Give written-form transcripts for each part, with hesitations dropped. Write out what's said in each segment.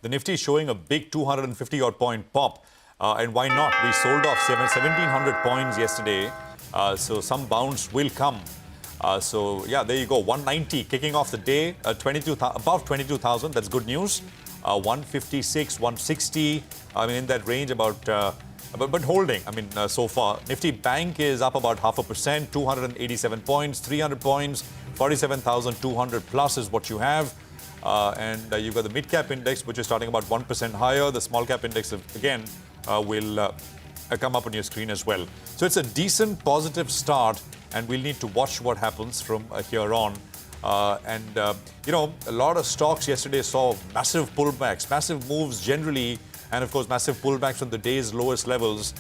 The Nifty is showing a big 250-odd point pop. And why not? We sold off 1,700 points yesterday. So some bounce will come. So, yeah, there you go. 190 kicking off the day. Above 22,000. That's good news. 156, 160. I mean, in that range about... But holding, I mean, so far. Nifty Bank is up about 0.5%, 287 points, 300 points, 47,200 plus is what you have. And you've got the mid-cap index, which is starting about 1% higher. The small-cap index, again, will come up on your screen as well. So it's a decent, positive start, and we'll need to watch what happens from here on. You know, a lot of stocks yesterday saw massive pullbacks, massive moves generally, and of course, massive pullbacks from the day's lowest levels.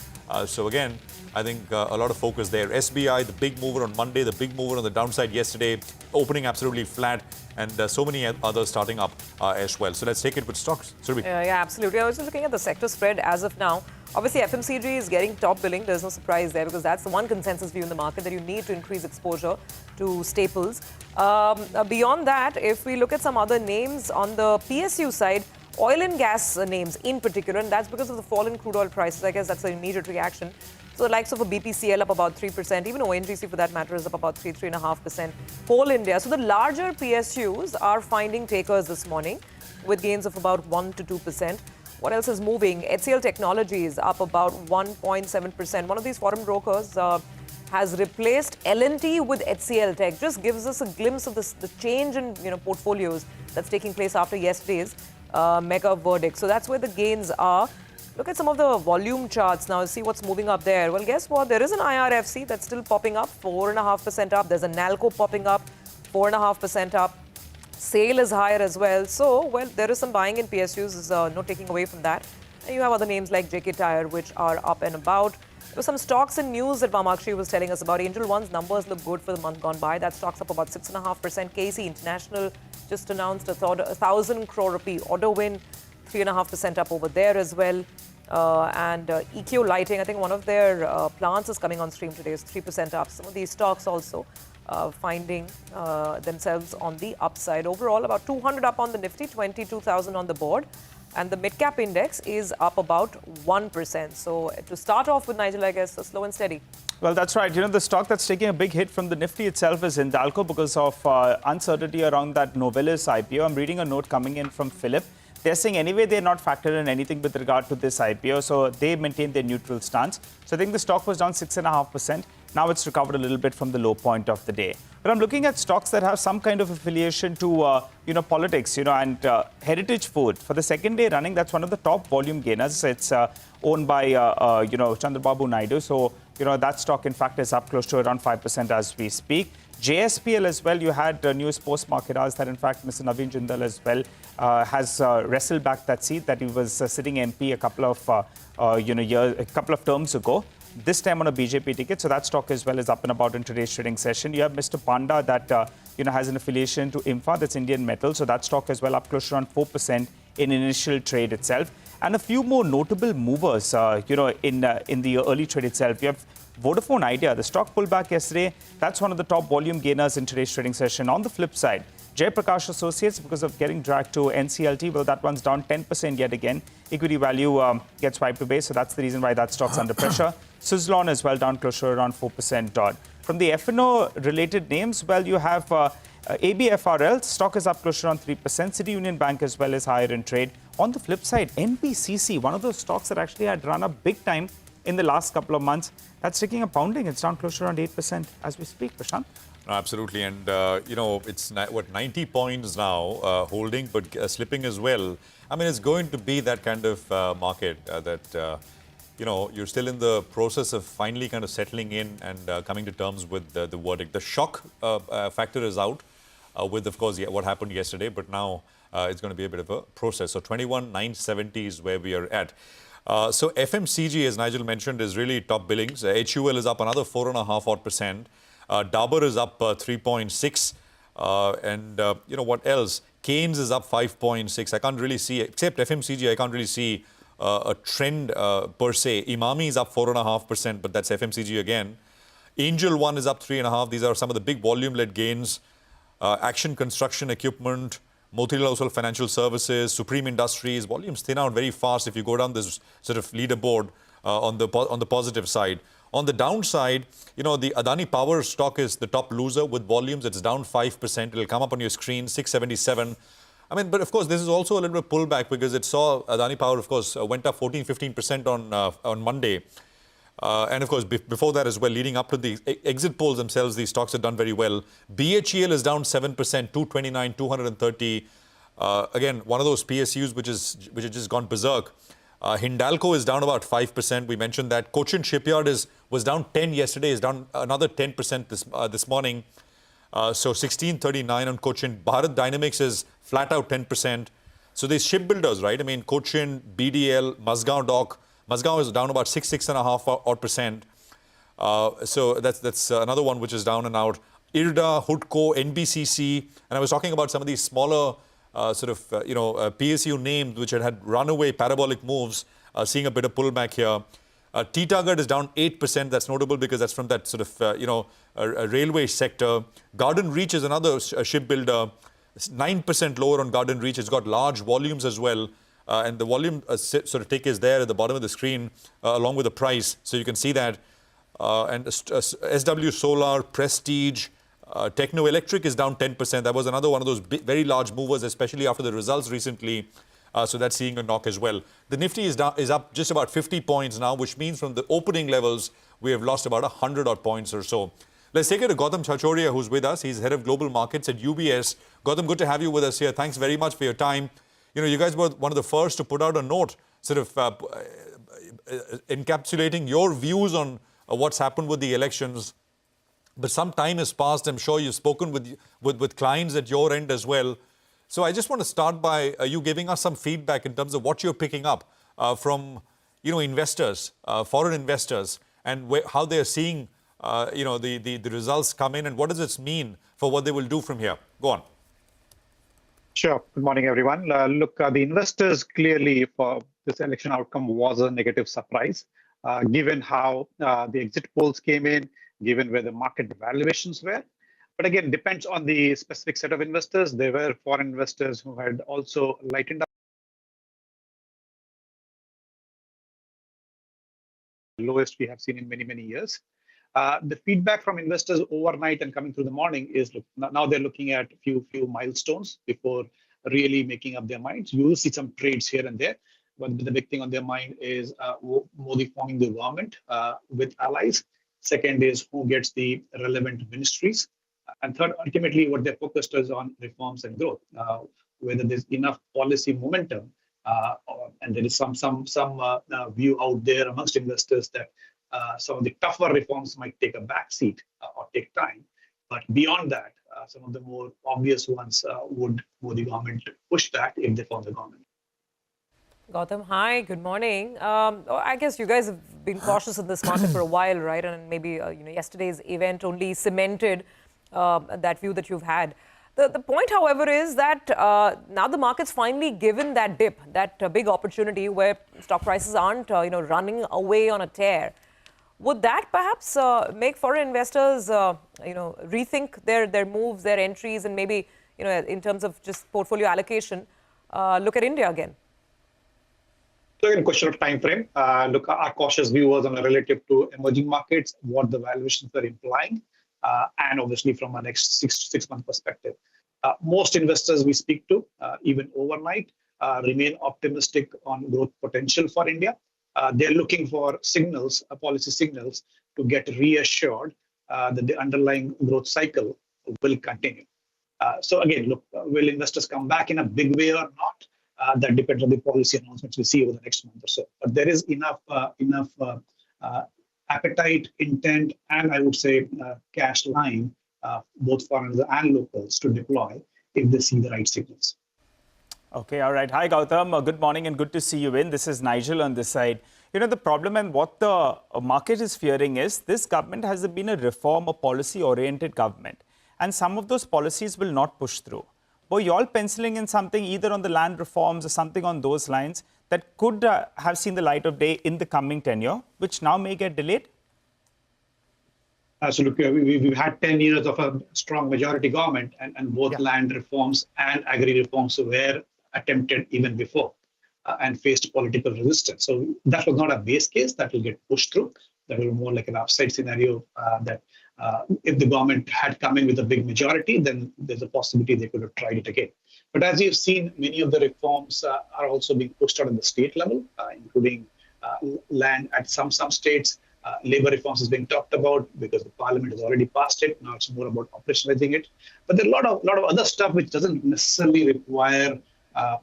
So again, I think a lot of focus there. SBI, the big mover on Monday, the big mover on the downside yesterday, opening absolutely flat, and so many others starting up as well. So let's take it with stocks. Yeah, absolutely. I was just looking at the sector spread as of now. Obviously, FMCG is getting top billing. There's no surprise there because that's the one consensus view in the market that you need to increase exposure to staples. Beyond that, if we look at some other names on the PSU side, oil and gas names in particular, and that's because of the fall in crude oil prices. I guess that's an immediate reaction. So the likes of a BPCL up about 3%, even ONGC for that matter is up about 3.5%. Coal India. So the larger PSUs are finding takers this morning with gains of about 1 to 2%. What else is moving? HCL Technologies up about 1.7%. One of these foreign brokers has replaced L&T with HCL Tech. Just gives us a glimpse of the change in portfolios that's taking place after yesterday's mega verdict. So that's where the gains are. Look at some of the volume charts now, see what's moving up there. Well, guess what? There is an IRFC that's still popping up, 4.5% up. There's a Hindalco popping up, 4.5% up. SAIL is higher as well. So, well, there is some buying in PSUs, no taking away from that. And you have other names like JK Tyre, which are up and about. There were some stocks and news that Vamakshi was telling us about. Angel One's numbers look good for the month gone by. That stock's up about 6.5%. KC International just announced a 1,000 crore rupee order win, 3.5% up over there as well. EQ Lighting, I think one of their plants is coming on stream today, is 3% up. Some of these stocks also finding themselves on the upside. Overall, about 200 up on the Nifty, 22,000 on the board. And the mid-cap index is up about 1%. So to start off with, Nigel, I guess, slow and steady. Well, that's right. You know, the stock that's taking a big hit from the Nifty itself is Hindalco because of uncertainty around that Novelis IPO. I'm reading a note coming in from Philip. They're saying anyway they're not factored in anything with regard to this IPO, so they maintain their neutral stance. So I think the stock was down 6.5%. Now it's recovered a little bit from the low point of the day. But I'm looking at stocks that have some kind of affiliation to, politics, and Heritage Food. For the second day running, that's one of the top volume gainers. It's owned by, Chandrababu Naidu. So, that stock, in fact, is up close to around 5% as we speak. JSPL as well, you had news post-market hours that, in fact, Mr. Naveen Jindal as well has wrestled back that seat that he was sitting MP a couple of terms ago. This time on a BJP ticket, so that stock as well is up and about in today's trading session. You have Mr. Panda that has an affiliation to IMFA, that's Indian Metal, so that stock as well up close to around 4% in initial trade itself. And a few more notable movers, in the early trade itself. You have Vodafone Idea, the stock pullback yesterday. That's one of the top volume gainers in today's trading session. On the flip side, Jaiprakash Associates, because of getting dragged to NCLT, well, that one's down 10% yet again. Equity value gets wiped away, so that's the reason why that stock's under pressure. Suzlon as well, down close to around 4% odd. From the F&O related names, well, you have ABFRL, stock is up close to around 3%. City Union Bank as well is higher in trade. On the flip side, NBCC, one of those stocks that actually had run up big time in the last couple of months, that's taking a pounding. It's down close to around 8% as we speak, Prashant. No, absolutely. And, it's 90 points now holding, but slipping as well. I mean, it's going to be that kind of market that, you're still in the process of finally kind of settling in and coming to terms with the verdict. The shock factor is out with, of course, what happened yesterday, but now it's going to be a bit of a process. So 21,970 is where we are at. So FMCG, as Nigel mentioned, is really top billings. HUL is up another 4.5%. Dabur is up 3.6. What else? Canes is up 5.6. I can't really see, except FMCG, I can't really see a trend per se. Imami is up 4.5%, but that's FMCG again. Angel One is up 3.5%. These are some of the big volume-led gains. Action Construction Equipment, Motilal Oswal Financial Services, Supreme Industries, volumes thin out very fast if you go down this sort of leaderboard on the positive side. On the downside, the Adani Power stock is the top loser with volumes. It's down 5%. It'll come up on your screen, 677. But of course, this is also a little bit pullback because it saw Adani Power, of course, went up 14-15% on Monday. And of course, before that as well, leading up to the exit polls themselves, these stocks have done very well. BHEL is down 7%, 229, 230. Again, one of those PSUs which has just gone berserk. Hindalco is down about 5%. We mentioned that. Cochin Shipyard was down 10 yesterday, is down another 10% this morning. So 1639 on Cochin. Bharat Dynamics is flat out 10%. So these shipbuilders, right? Cochin, BDL, Mazgaon Dock. Mazgaon is down about 6.5%. So that's another one which is down and out. IRDA, Hudco, NBCC, and I was talking about some of these smaller PSU names which had runaway parabolic moves, seeing a bit of pullback here. Titagarh is down 8%. That's notable because that's from that sort of a railway sector. Garden Reach is another shipbuilder. It's 9% lower on Garden Reach. It's got large volumes as well. And the volume sort of tick is there at the bottom of the screen along with the price. So you can see that. And SW Solar, Prestige, Techno Electric is down 10%. That was another one of those very large movers, especially after the results recently. So that's seeing a knock as well. The Nifty is up just about 50 points now, which means from the opening levels, we have lost about 100 odd points or so. Let's take it to Gautam Chachoria, who's with us. He's head of global markets at UBS. Gautam, good to have you with us here. Thanks very much for your time. You guys were one of the first to put out a note sort of encapsulating your views on what's happened with the elections. But some time has passed. I'm sure you've spoken with clients at your end as well. So I just want to start by you giving us some feedback in terms of what you're picking up from investors, foreign investors, and how they're seeing the results come in, and what does it mean for what they will do from here. Go on. Sure. Good morning, everyone. Look, the investors clearly for this election outcome was a negative surprise, given how the exit polls came in, given where the market valuations were. But again, depends on the specific set of investors. There were foreign investors who had also lightened up. The lowest we have seen in many, many years. The feedback from investors overnight and coming through the morning is, look, now they're looking at a few milestones before really making up their minds. You will see some trades here and there, but the big thing on their mind is Modi forming the government with allies. Second is who gets the relevant ministries. And third, ultimately, what they're focused is on reforms and growth, whether there's enough policy momentum, and there is some view out there amongst investors that some of the tougher reforms might take a backseat or take time. But beyond that, some of the more obvious ones would the government push that if they form the government. Gautam, hi, good morning. I guess you guys have been cautious in this market for a while, right? And maybe yesterday's event only cemented that view that you've had. The point, however, is that now the market's finally given that dip, that big opportunity where stock prices aren't running away on a tear. Would that perhaps make foreign investors rethink their moves, their entries, and maybe in terms of just portfolio allocation, look at India again? So in question of time frame, look, our cautious view was on a relative to emerging markets, what the valuations are implying, and obviously from a next 6 month perspective. Most investors we speak to, even overnight, remain optimistic on growth potential for India. They're looking for signals, policy signals, to get reassured that the underlying growth cycle will continue. So again, look, will investors come back in a big way or not? That depends on the policy announcements we see over the next month or so. But there is enough appetite, intent, and I would say cash line, both foreigners and locals, to deploy if they see the right signals. Okay, all right. Hi, Gautam. Good morning and good to see you in. This is Nigel on this side. The problem and what the market is fearing is this government has been a reform or policy-oriented government. And some of those policies will not push through. Were you all penciling in something either on the land reforms or something on those lines that could have seen the light of day in the coming tenure, which now may get delayed? So look, we've had 10 years of a strong majority government, and both land reforms and agri reforms were attempted even before and faced political resistance. So that was not a base case that will get pushed through. That will be more like an upside scenario that if the government had come in with a big majority, then there's a possibility they could have tried it again. But as you've seen, many of the reforms are also being pushed out at the state level, including land at some states. Labor reforms is being talked about because the parliament has already passed it. Now it's more about operationalizing it. But there are a lot of other stuff which doesn't necessarily require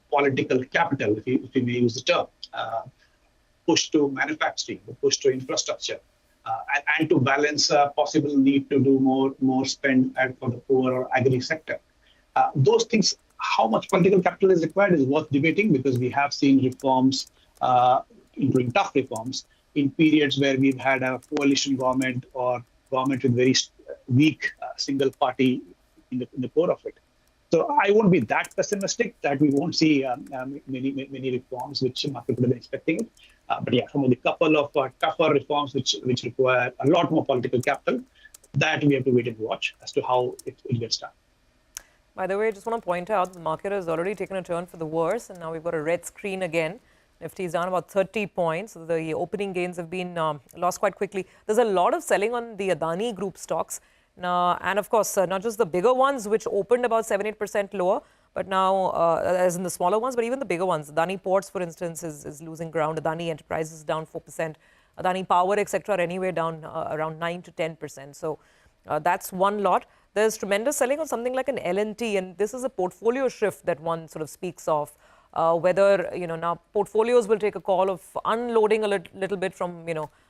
political capital, if you may use the term. Push to manufacturing, push to infrastructure, and to balance possible need to do more spend for the poor or agri sector. Those things, how much political capital is required is worth debating, because we have seen reforms, including tough reforms, in periods where we've had a coalition government or government with very weak single party in the core of it. So I won't be that pessimistic that we won't see many reforms which the market would have been expecting it. But yeah, some of the couple of tougher reforms which require a lot more political capital, that we have to wait and watch as to how it gets done. By the way, I just want to point out the market has already taken a turn for the worse, and now we've got a red screen again. Nifty is down about 30 points. The opening gains have been lost quite quickly. There's a lot of selling on the Adani Group stocks. And of course, not just the bigger ones, which opened about 7-8% lower, but now, as in the smaller ones, but even the bigger ones. Adani Ports, for instance, is losing ground. Adani Enterprises down 4%. Adani Power, etc., are anyway down around 9 to 10%. So that's one lot. There's tremendous selling on something like an L&T, and this is a portfolio shift that one sort of speaks of. Whether, now portfolios will take a call of unloading a little bit from,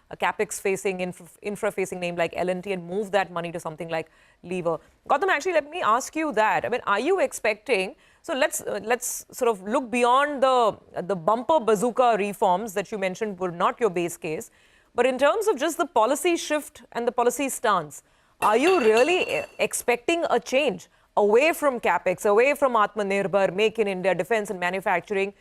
a capex-facing, infra-facing name like L&T and move that money to something like Lever. Gautam, actually, let me ask you that. I mean, are you expecting, so let's sort of look beyond the bumper bazooka reforms that you mentioned were not your base case, but in terms of just the policy shift and the policy stance, are you really expecting a change away from capex, away from Atmanirbhar, Make in India, defense and manufacturing,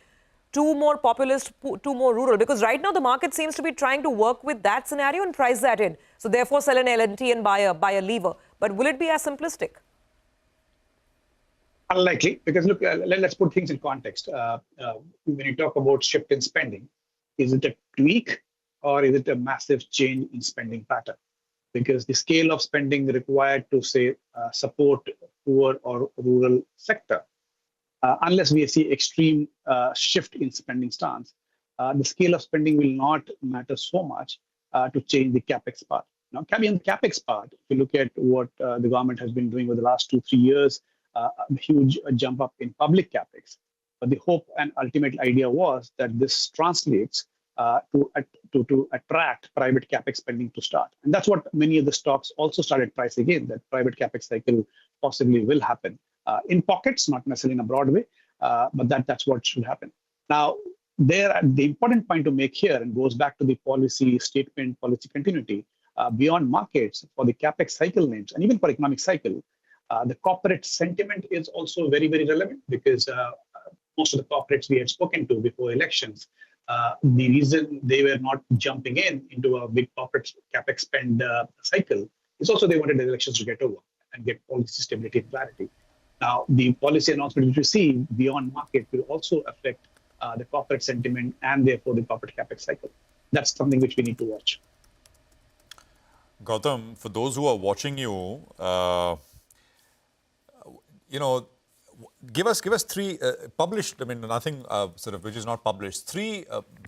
to more populist, to more rural? Because right now the market seems to be trying to work with that scenario and price that in. So therefore sell an L&T and buy a Lever. But will it be as simplistic? Unlikely, because look, let's put things in context. When you talk about shift in spending, is it a tweak or is it a massive change in spending pattern? Because the scale of spending required to, say, support poor or rural sector, unless we see extreme shift in spending stance, the scale of spending will not matter so much to change the capex part. Now, coming on the capex part, if you look at what the government has been doing over the last 2-3 years, a huge jump up in public capex. But the hope and ultimate idea was that this translates to attract private capex spending to start. And that's what many of the stocks also started pricing in, that private capex cycle possibly will happen in pockets, not necessarily in a broad way, but that's what should happen. Now, the important point to make here, and goes back to the policy statement, policy continuity, beyond markets, for the capex cycle names, and even for economic cycle, the corporate sentiment is also very, very relevant, because most of the corporates we had spoken to before elections, the reason they were not jumping into a big corporate capex spend cycle is also they wanted the elections to get over and get policy stability and clarity. Now, the policy announcement which we see beyond market will also affect the corporate sentiment and therefore the corporate capex cycle. That's something which we need to watch. Gautam, for those who are watching you, give us three published, I mean, nothing sort of which is not published, three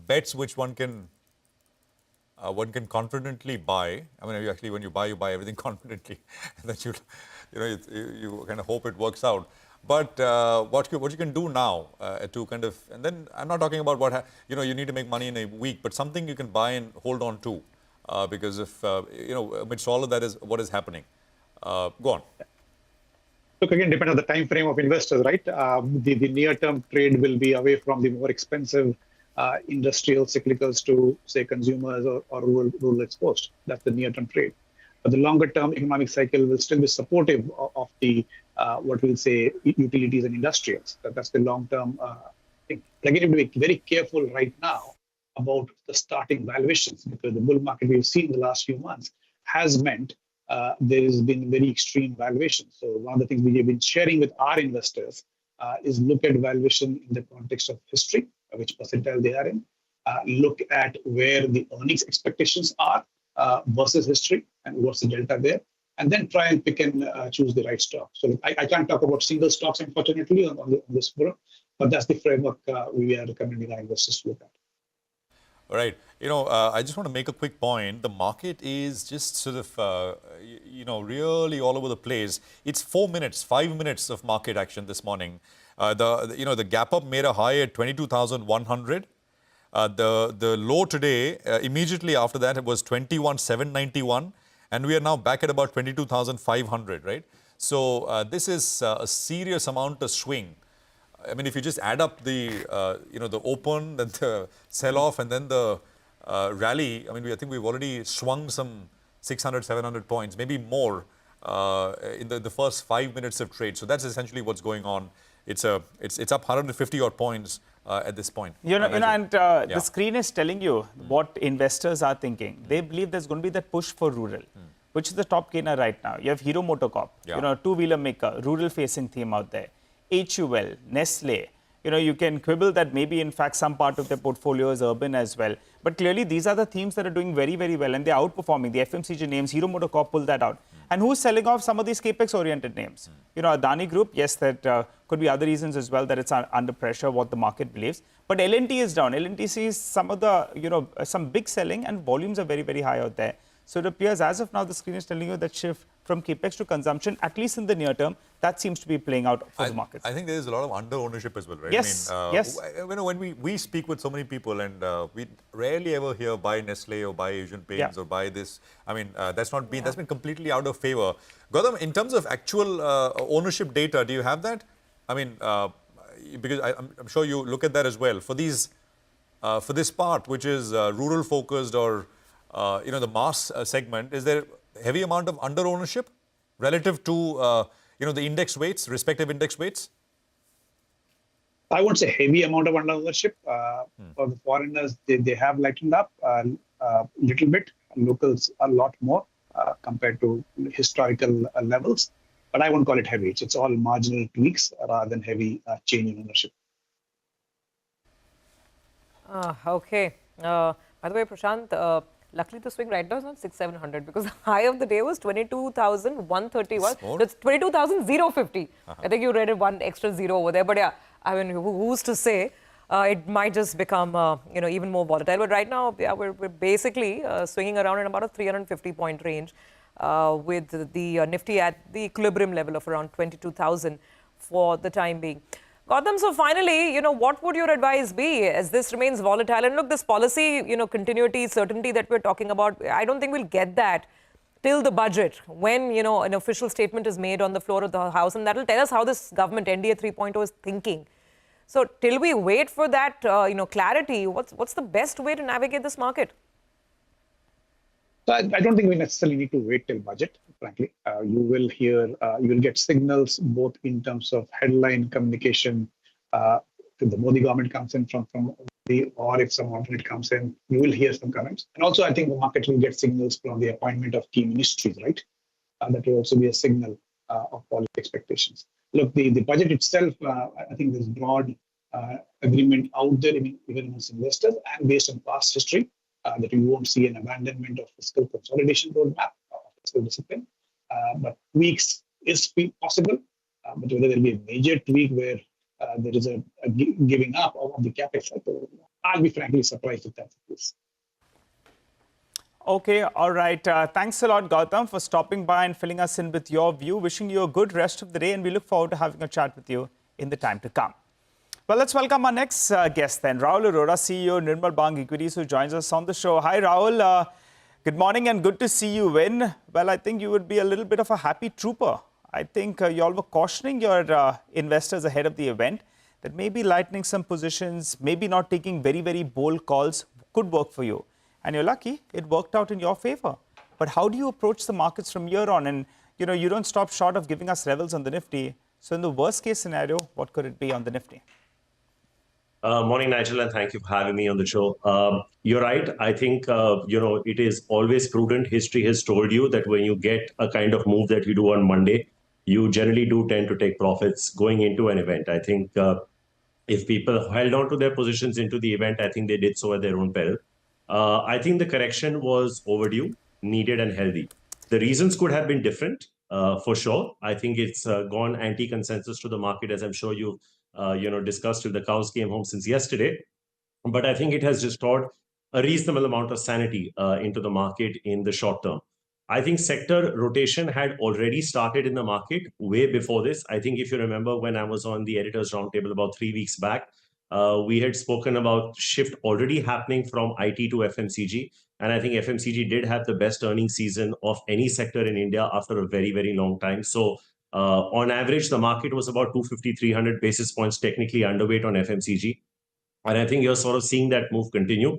bets which one can confidently buy. I mean, actually, when you buy everything confidently, that you kind of hope it works out. But what you can do now to kind of, and then I'm not talking about what you need to make money in a week, but something you can buy and hold on to, because if amidst all of that is what is happening. Go on. Look, again, depends on the time frame of investors, right? The near-term trade will be away from the more expensive industrial cyclicals to, say, consumers or rural exposed. That's the near-term trade. But the longer-term economic cycle will still be supportive of the, what we'll say, utilities and industrials. That's the long-term thing. Again, you have to be very careful right now about the starting valuations, because the bull market we've seen in the last few months has meant there has been very extreme valuation. So one of the things we have been sharing with our investors is look at valuation in the context of history, which percentile they are in. Look at where the earnings expectations are versus history and what's the delta there. And then try and pick and choose the right stock. So I can't talk about single stocks, unfortunately, on this forum, but that's the framework we are recommending our investors to look at. All right. I just want to make a quick point. The market is just sort of, really all over the place. It's 5 minutes of market action this morning. The gap up made a high at 22,100. The low today, immediately after that, it was 21,791. And we are now back at about 22,500, right? So this is a serious amount of swing. I mean, if you just add up the, the open, then the sell-off, and then the rally, I mean, I think we've already swung some 600, 700 points, maybe more in the first 5 minutes of trade. So that's essentially what's going on. It's up 150 odd points at this point. The screen is telling you what investors are thinking. They believe there's going to be that push for rural, which is the top gainer right now. You have Hero MotoCorp, two-wheeler maker, rural-facing theme out there. HUL, Nestle, you can quibble that maybe in fact some part of their portfolio is urban as well. But clearly these are the themes that are doing very, very well and they're outperforming. The FMCG names, Hero MotoCorp pulled that out. And who's selling off some of these capex-oriented names? Adani Group, yes, that could be other reasons as well that it's under pressure, what the market believes. But L&T is down. L&T sees some of the, some big selling and volumes are very, very high out there. So it appears as of now, the screen is telling you that shift from capex to consumption, at least in the near term, that seems to be playing out for the markets. I think there is a lot of under ownership as well, right? Yes, yes. When we speak with so many people and we rarely ever hear buy Nestle or buy Asian Paints or buy this. I mean, that's been completely out of favor. Gautam, in terms of actual ownership data, do you have that? I mean, because I'm sure you look at that as well. For these, for this part, which is rural focused or the mass segment, is there a heavy amount of under ownership relative to the index weights, respective index weights? I won't say heavy amount of under ownership. For the foreigners, they have lightened up a little bit. Locals a lot more compared to historical levels. But I won't call it heavy. It's all marginal tweaks rather than heavy change in ownership. Okay. By the way, Prashant, luckily the swing right now is not 600-700 because the high of the day was 22,131. That's 22,050. I think you read it one extra zero over there. But yeah, I mean, who's to say? It might just become, even more volatile. But right now, we're basically swinging around in about a 350-point range with the Nifty at the equilibrium level of around 22,000 for the time being. Gautam, so finally, what would your advice be as this remains volatile? And look, this policy, continuity, certainty that we're talking about, I don't think we'll get that till the budget when, an official statement is made on the floor of the House. And that will tell us how this government, NDA 3.0, is thinking. So till we wait for that, clarity, what's the best way to navigate this market? So I don't think we necessarily need to wait till budget, frankly. You will get signals both in terms of headline communication to the Modi government comes in from the, or if some alternate comes in, you will hear some comments. And also, I think the market will get signals from the appointment of key ministries, right? That will also be a signal of policy expectations. Look, the budget itself, I think there's broad agreement out there, even amongst investors, and based on past history, that we won't see an abandonment of fiscal consolidation roadmap of fiscal discipline. But tweaks is possible, but whether there will be a major tweak where there is a giving up of the capex cycle, I'll be frankly surprised if that's the case. Okay, all right. Thanks a lot, Gautam, for stopping by and filling us in with your view. Wishing you a good rest of the day, and we look forward to having a chat with you in the time to come. Well, let's welcome our next guest then, Rahul Arora, CEO, Nirmal Bang Equities, who joins us on the show. Hi, Rahul. Good morning and good to see you win. Well, I think you would be a little bit of a happy trooper. I think you all were cautioning your investors ahead of the event that maybe lightening some positions, maybe not taking very, very bold calls could work for you. And you're lucky, it worked out in your favor. But how do you approach the markets from here on? And, you don't stop short of giving us levels on the Nifty. So in the worst case scenario, what could it be on the Nifty? Morning, Nigel, and thank you for having me on the show. You're right. I think, it is always prudent. History has told you that when you get a kind of move that you do on Monday, you generally do tend to take profits going into an event. I think if people held on to their positions into the event, I think they did so at their own peril. I think the correction was overdue, needed, and healthy. The reasons could have been different, for sure. I think it's gone anti-consensus to the market, as I'm sure you've discussed till the cows came home since yesterday. But I think it has restored a reasonable amount of sanity into the market in the short term. I think sector rotation had already started in the market way before this. I think if you remember when I was on the editors roundtable about 3 weeks back, we had spoken about shift already happening from IT to FMCG. And I think FMCG did have the best earnings season of any sector in India after a very, very long time. So on average, the market was about 250, 300 basis points technically underweight on FMCG. And I think you're sort of seeing that move continue.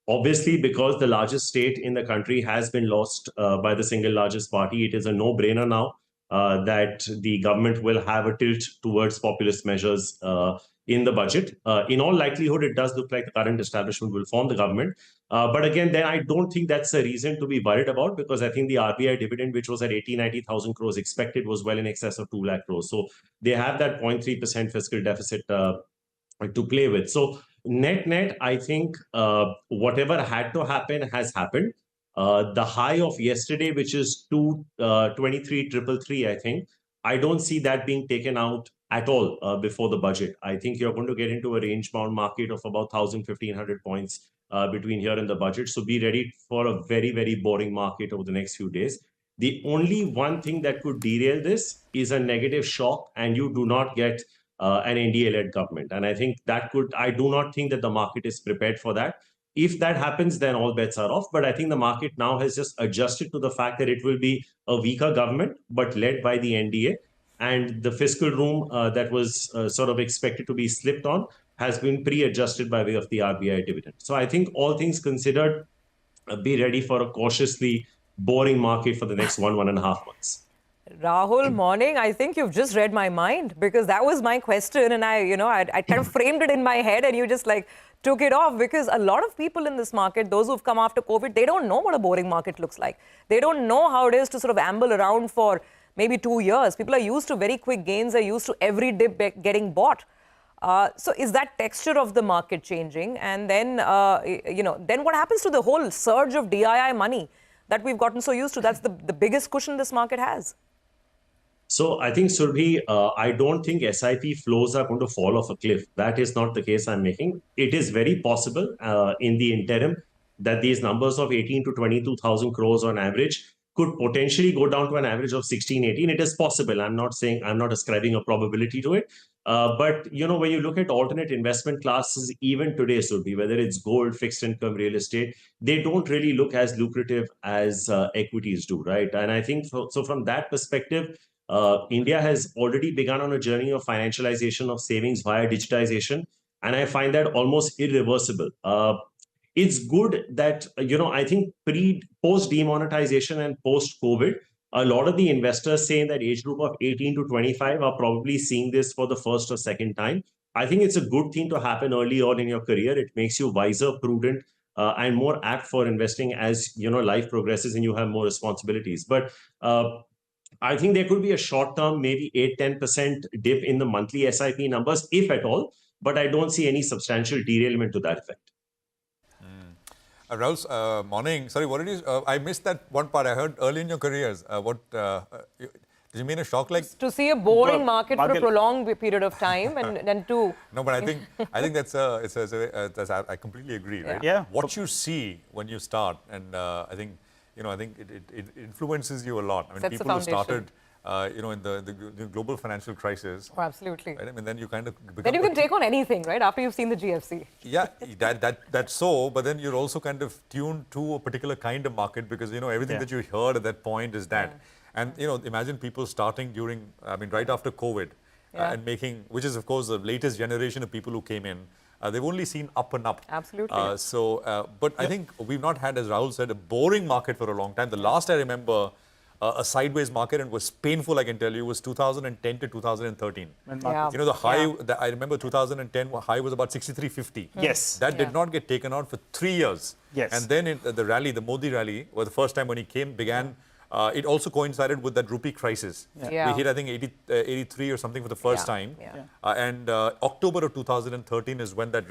Obviously, because the largest state in the country has been lost by the single largest party, it is a no-brainer now that the government will have a tilt towards populist measures in the budget. In all likelihood, it does look like the current establishment will form the government. But again, then I don't think that's a reason to be worried about, because I think the RBI dividend, which was at 80,000-90,000 crores expected, was well in excess of 2 lakh crores. So they have that 0.3% fiscal deficit to play with. So net, I think whatever had to happen has happened. The high of yesterday, which is 223,333, I think, I don't see that being taken out at all before the budget. I think you're going to get into a range-bound market of about 1,000-1,500 points between here and the budget. So be ready for a very, very boring market over the next few days. The only one thing that could derail this is a negative shock, and you do not get an NDA-led government. And I think I do not think that the market is prepared for that. If that happens, then all bets are off. But I think the market now has just adjusted to the fact that it will be a weaker government, but led by the NDA. And the fiscal room that was sort of expected to be slipped on has been pre-adjusted by way of the RBI dividend. So I think all things considered, be ready for a cautiously boring market for the next 1.5 months. Rahul, morning. I think you've just read my mind, because that was my question, and I kind of framed it in my head, and you just took it off, because a lot of people in this market, those who've come after COVID, they don't know what a boring market looks like. They don't know how it is to sort of amble around for maybe 2 years. People are used to very quick gains, are used to every dip getting bought. So is that texture of the market changing? And then, then what happens to the whole surge of DII money that we've gotten so used to? That's the biggest cushion this market has. So I think, Surbhi, I don't think SIP flows are going to fall off a cliff. That is not the case I'm making. It is very possible in the interim that these numbers of 18 to 22,000 crores on average could potentially go down to an average of 16, 18. It is possible. I'm not ascribing a probability to it. But, when you look at alternate investment classes, even today, Surbhi, whether it's gold, fixed income, real estate, they don't really look as lucrative as equities do, right? And I think so from that perspective, India has already begun on a journey of financialization of savings via digitization. And I find that almost irreversible. It's good that, I think post demonetization and post COVID, a lot of the investors say in that age group of 18 to 25 are probably seeing this for the first or second time. I think it's a good thing to happen early on in your career. It makes you wiser, prudent, and more apt for investing as, life progresses and you have more responsibilities. But I think there could be a short-term, maybe 8-10% dip in the monthly SIP numbers, if at all, but I don't see any substantial derailment to that effect. Rahul, morning. Sorry, what did you? I missed that one part. I heard early in your careers. Did you mean a shock like? To see a boring market for a prolonged period of time, and to. No, but I think that's I completely agree, right? Yeah. What you see when you start, and I think it influences you a lot. I mean, people who started, in the global financial crisis. Oh, absolutely. Right? I mean, then you kind of become. Then you can take on anything, right? After you've seen the GFC. Yeah, that's so. But then you're also kind of tuned to a particular kind of market, because everything that you heard at that point is that. Yeah. And imagine people starting right after COVID, and making, which is of course the latest generation of people who came in. They've only seen up and up. Absolutely. But I think we've not had, as Rahul said, a boring market for a long time. The last I remember a sideways market and was painful, I can tell you, was 2010 to 2013. Yeah. You know, the high, Yeah. I remember 2010 high was about 63.50. Yes. That did Yeah. not get taken out for 3 years. Yes. And then the rally, the Modi rally, was the first time when he began. It also coincided with that rupee crisis. Yeah. We hit, I think, 83 or something for the first Yeah. time. Yeah. And October of 2013 is when that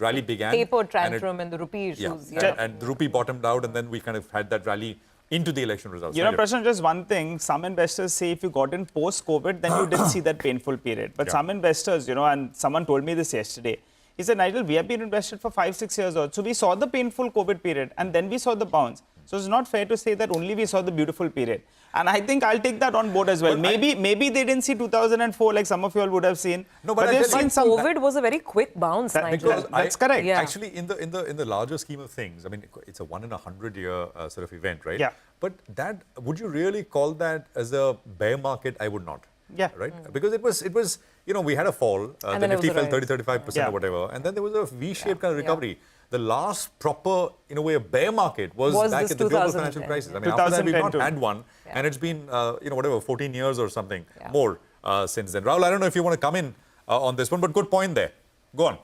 rally began. Taper And it- tantrum and the rupee issues. Yeah. and the rupee bottomed out, and then we kind of had that rally into the election results. You know, Anyway. Prashant, just one thing. Some investors say if you got in post-COVID, then you didn't see that painful period. But Yeah. some investors, you know, and someone told me this yesterday. He said, Nigel, we have been invested for 5-6 years old. So we saw the painful COVID period and then we saw the bounce. So it's not fair to say that only we saw the beautiful period. And I think I'll take that on board as well. But maybe they didn't see 2004 like some of you all would have seen. No, but I'll they've tell you- seen some. COVID was a very quick bounce, Nigel. Because That's correct. Yeah. Actually, in the larger scheme of things, I mean, it's a 1 in 100 year sort of event, right? Yeah. But that, would you really call that as a bear market? I would not. Yeah. Right? Because it was, you know, we had a fall. The then there was Nifty a fell rise. 30-35% Yeah. or whatever. And then there was a V-shaped kind of Yeah. recovery. The last proper, in a way, a bear market was back this at the global 2010. financial crisis. I mean, after that, we've 2010 not too. had one. Yeah. And it's been, you know, whatever, 14 years or something Yeah. more since then. Rahul, I don't know if you want to come in on this one, but good point there. Go on.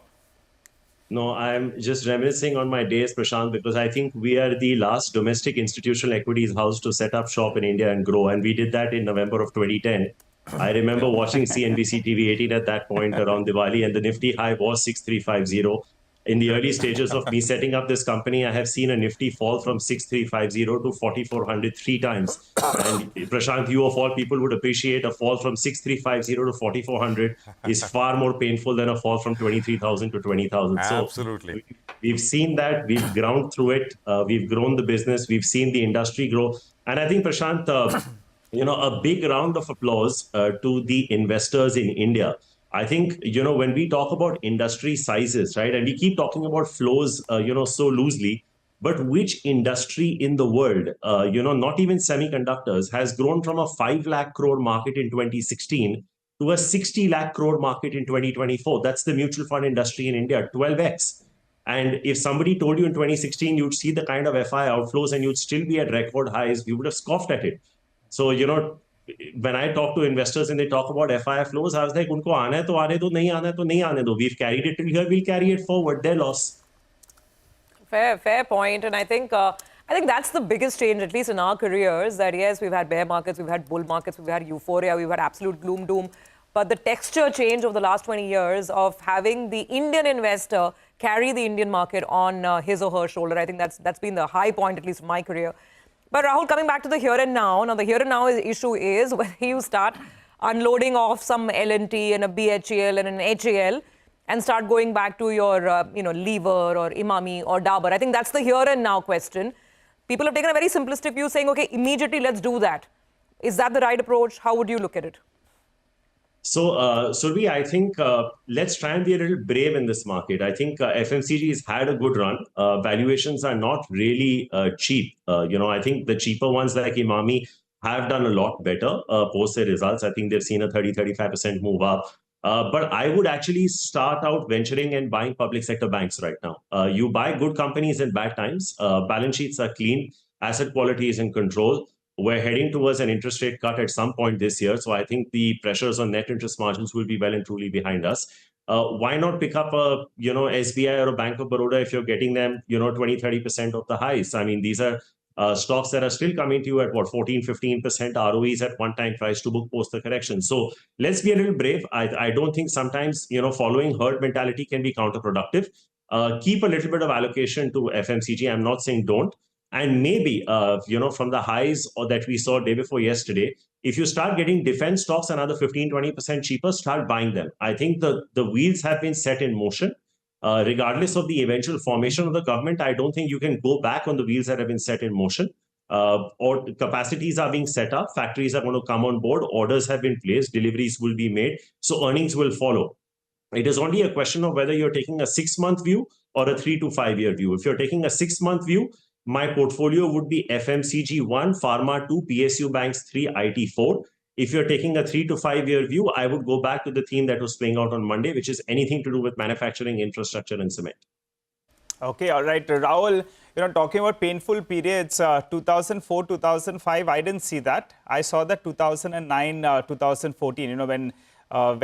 No, I'm just reminiscing on my days, Prashant, because I think we are the last domestic institutional equities house to set up shop in India and grow. And we did that in November of 2010. I remember watching CNBC TV18 at that point around Diwali, and the Nifty high was 6350. In the early stages of me setting up this company, I have seen a Nifty fall from 6350 to 4400 three times. And Prashant, you of all people would appreciate a fall from 6350 to 4400 is far more painful than a fall from 23,000 to 20,000. Absolutely. So we've seen that, we've ground through it, we've grown the business, we've seen the industry grow. And I think, Prashant, you know, a big round of applause to the investors in India. I think, you know, when we talk about industry sizes, right, and we keep talking about flows, you know, so loosely, but which industry in the world, you know, not even semiconductors, has grown from a 5 lakh crore market in 2016 to a 60 lakh crore market in 2024? That's the mutual fund industry in India, 12x. And if somebody told you in 2016 you'd see the kind of FI outflows and you'd still be at record highs, we would have scoffed at it. So, you know, when I talk to investors and they talk about FI flows, I was like, unko aana hai to aane do, nahi aana hai to nahi aane do. We've carried it till here, we'll carry it forward. Their loss. Fair point. And I think that's the biggest change, at least in our careers, that yes, we've had bear markets, we've had bull markets, we've had euphoria, we've had absolute gloom doom. But the texture change over the last 20 years of having the Indian investor carry the Indian market on his or her shoulder, I think that's been the high point, at least in my career. But Rahul, coming back to the here and now, the here and now issue is when you start unloading off some L&T and a BHEL and an HAL and start going back to your, Lever or Imami or Dabur. I think that's the here and now question. People have taken a very simplistic view saying, okay, immediately let's do that. Is that the right approach? How would you look at it? So, Survi, I think let's try and be a little brave in this market. I think FMCG has had a good run. Valuations are not really cheap. I think the cheaper ones like Imami have done a lot better post their results. I think they've seen a 30-35% move up. But I would actually start out venturing and buying public sector banks right now. You buy good companies in bad times. Balance sheets are clean. Asset quality is in control. We're heading towards an interest rate cut at some point this year. So I think the pressures on net interest margins will be well and truly behind us. Why not pick up a, SBI or a Bank of Baroda if you're getting them, 20-30% of the highs? I mean, these are stocks that are still coming to you at 14-15% ROEs at one-time price to book post the correction. So let's be a little brave. I don't think sometimes, following herd mentality can be counterproductive. Keep a little bit of allocation to FMCG. I'm not saying don't. And maybe, from the highs that we saw day before yesterday, if you start getting defense stocks another 15-20% cheaper, start buying them. I think the wheels have been set in motion. Regardless of the eventual formation of the government, I don't think you can go back on the wheels that have been set in motion. Or capacities are being set up, factories are going to come on board, orders have been placed, deliveries will be made, so earnings will follow. It is only a question of whether you're taking a 6-month view or a 3 to 5 year view. If you're taking a 6-month view, my portfolio would be FMCG 1, Pharma 2, PSU Banks 3, IT 4. If you're taking a 3 to 5 year view, I would go back to the theme that was playing out on Monday, which is anything to do with manufacturing, infrastructure, and cement. Okay, all right. Rahul, talking about painful periods, 2004, 2005, I didn't see that. I saw that 2009, 2014, when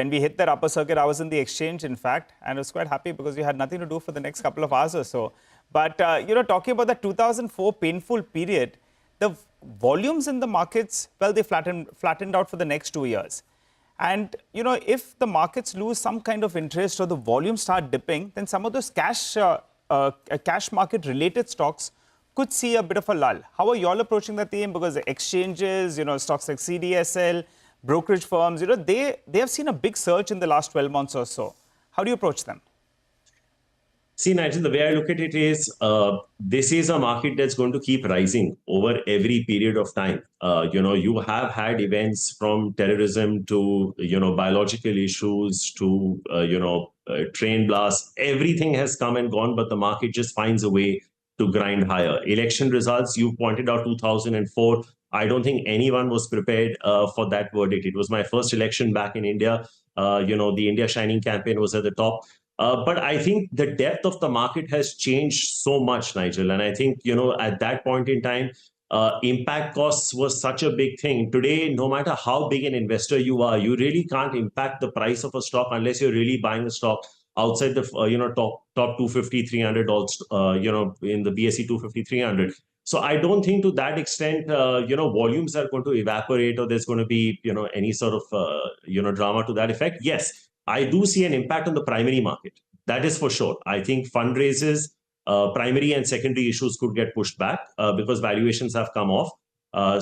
we hit that upper circuit, I was in the exchange, in fact, and I was quite happy because we had nothing to do for the next couple of hours or so. But, talking about the 2004 painful period, the volumes in the markets, well, they flattened out for the next 2 years. And, if the markets lose some kind of interest or the volumes start dipping, then some of those cash market related stocks could see a bit of a lull. How are you all approaching that theme? Because the exchanges, stocks like CDSL, brokerage firms, they have seen a big surge in the last 12 months or so. How do you approach them? See, Nigel, the way I look at it is this is a market that's going to keep rising over every period of time. You have had events from terrorism to, biological issues to, train blasts. Everything has come and gone, but the market just finds a way to grind higher. Election results, you pointed out 2004. I don't think anyone was prepared for that verdict. It was my first election back in India. The India Shining campaign was at the top. But I think the depth of the market has changed so much, Nigel. And I think, at that point in time, impact costs was such a big thing. Today, no matter how big an investor you are, you really can't impact the price of a stock unless you're really buying a stock outside the, top 250, 300, in the BSE 250, 300. So I don't think to that extent, volumes are going to evaporate or there's going to be, any sort of, drama to that effect. Yes, I do see an impact on the primary market. That is for sure. I think fundraisers, primary and secondary issues could get pushed back because valuations have come off.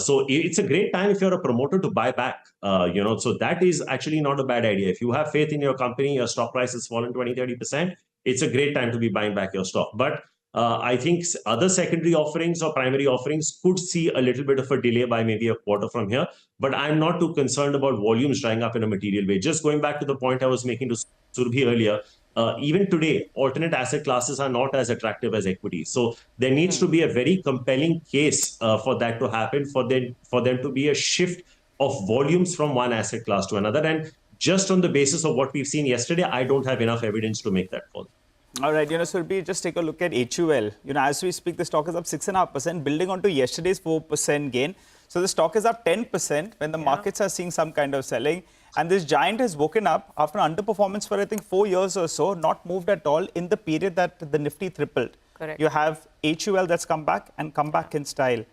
So it's a great time if you're a promoter to buy back, so that is actually not a bad idea. If you have faith in your company, your stock price has fallen 20, 30%, it's a great time to be buying back your stock. But I think other secondary offerings or primary offerings could see a little bit of a delay by maybe a quarter from here. But I'm not too concerned about volumes drying up in a material way. Just going back to the point I was making to Surbhi earlier, even today, alternate asset classes are not as attractive as equity. So there needs to be a very compelling case for that to happen, for them to be a shift of volumes from one asset class to another. And just on the basis of what we've seen yesterday, I don't have enough evidence to make that call. All right, Surbhi, just take a look at HUL. As we speak, the stock is up 6.5%, building onto yesterday's 4% gain. So the stock is up 10% when the markets are seeing some kind of selling. And this giant has woken up after underperformance for, I think, 4 years or so, not moved at all in the period that the Nifty tripled. Correct. You have HUL that's come back and come back in style.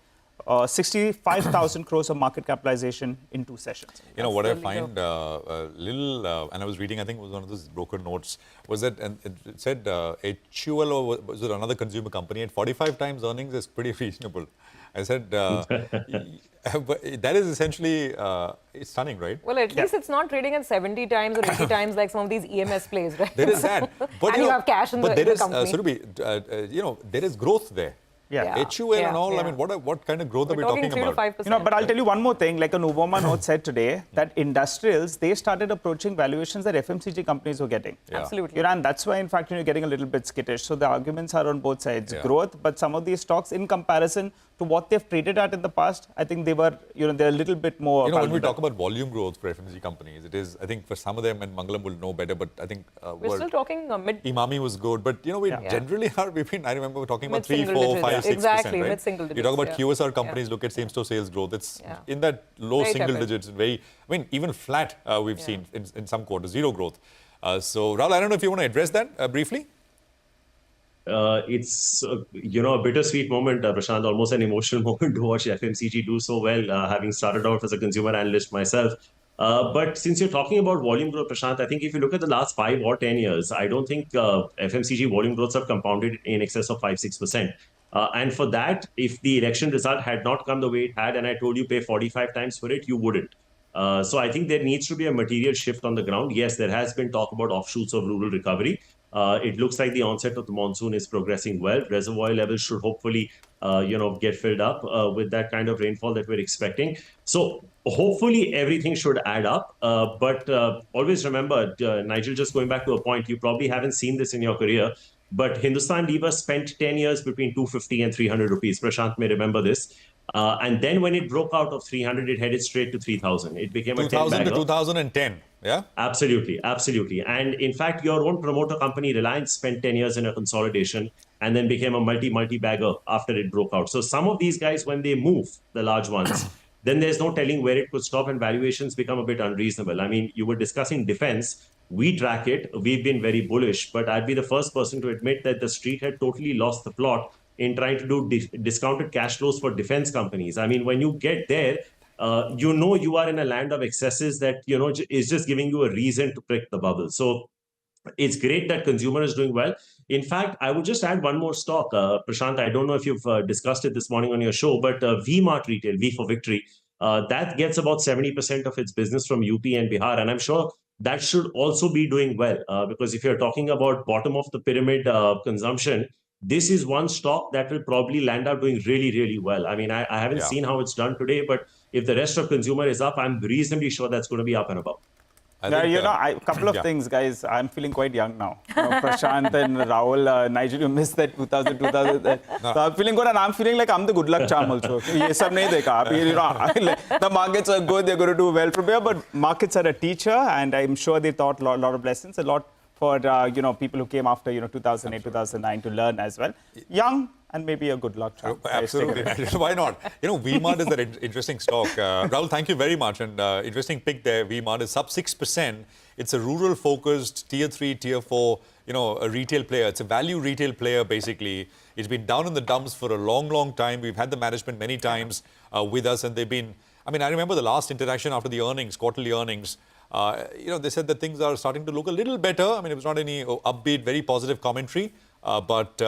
65,000 crores of market capitalization in 2 sessions. What I find and I was reading, I think it was one of those broker notes, was that, and it said HUL, or was it another consumer company, at 45 times earnings is pretty reasonable. I said, but that is essentially it's stunning, right? Well, at least it's not trading at 70 times or 80 times like some of these EMS plays, right? There is that. But and you have cash in the company. Surbhi, there is growth there. HUL and all, I mean, what kind of growth are we talking about? 5%. But I'll tell you one more thing, like a Novoma note said today, that industrials, they started approaching valuations that FMCG companies were getting. Absolutely. And that's why, in fact, you're getting a little bit skittish. So the arguments are on both sides. Growth, but some of these stocks, in comparison to what they've traded at in the past, I think they were, they're a little bit more. When we talk about volume growth for FMCG companies, it is, I think for some of them, and Mangalam will know better, but I think we're still talking mid. Imami was good, but we generally are. I remember we're talking about 3, 4, 5, 6%. Exactly, right? mid-single digits. You talk about QSR companies, look at same-store sales growth. It's in that low very single digits. Even flat we've seen in some quarters, zero growth. So Rahul, I don't know if you want to address that briefly. It's a bittersweet moment, Prashant, almost an emotional moment to watch FMCG do so well, having started out as a consumer analyst myself. But since you're talking about volume growth, Prashant, I think if you look at the last 5 or 10 years, I don't think FMCG volume growths have compounded in excess of 5-6%. And for that, if the election result had not come the way it had, and I told you pay 45 times for it, you wouldn't. So I think there needs to be a material shift on the ground. Yes, there has been talk about offshoots of rural recovery. It looks like the onset of the monsoon is progressing well. Reservoir levels should hopefully, get filled up with that kind of rainfall that we're expecting. So hopefully everything should add up. But always remember, Nigel, just going back to a point, you probably haven't seen this in your career, but Hindustan Lever spent 10 years between 250 and 300 rupees. Prashant may remember this. And then when it broke out of 300, it headed straight to 3,000. It became a 2000 to 2010. Yeah, absolutely. And in fact, your own promoter company, Reliance, spent 10 years in a consolidation. and then became a multi-bagger after it broke out. So some of these guys, when they move, the large ones, then there's no telling where it could stop and valuations become a bit unreasonable. I mean, you were discussing defense. We track it. We've been very bullish, but I'd be the first person to admit that the street had totally lost the plot in trying to do discounted cash flows for defense companies. I mean, when you get there, you know you are in a land of excesses that, you know, is just giving you a reason to prick the bubble. So it's great that consumer is doing well. In fact, I would just add one more stock. Prashant, I don't know if you've discussed it this morning on your show, but V-Mart Retail, V for Victory, that gets about 70% of its business from UP and Bihar. And I'm sure that should also be doing well, because if you're talking about bottom of the pyramid consumption, this is one stock that will probably land up doing really, really well. I mean, I haven't seen how it's done today, but if the rest of consumer is up, I'm reasonably sure that's going to be up and above. A couple of things, guys. I'm feeling quite young now. Prashant and Rahul, Nigel, you missed that 2000. So I'm feeling good, and I'm feeling like I'm the good luck charm also. Ye sab nahi dekha. The markets are good, they're going to do well from here, but markets are a teacher, and I'm sure they taught a lot of lessons, a lot for people who came after 2008, 2009 to learn as well. Young and maybe a good luck charm. Absolutely. Why not? V-Mart is an interesting stock. Rahul, thank you very much. And interesting pick there. V-Mart is sub 6%. It's a rural-focused tier 3, tier 4, a retail player. It's a value retail player, basically. It's been down in the dumps for a long, long time. We've had the management many times with us, and they've been... I mean, I remember the last interaction after the earnings, quarterly earnings. They said that things are starting to look a little better. I mean, it was not any upbeat, very positive commentary, but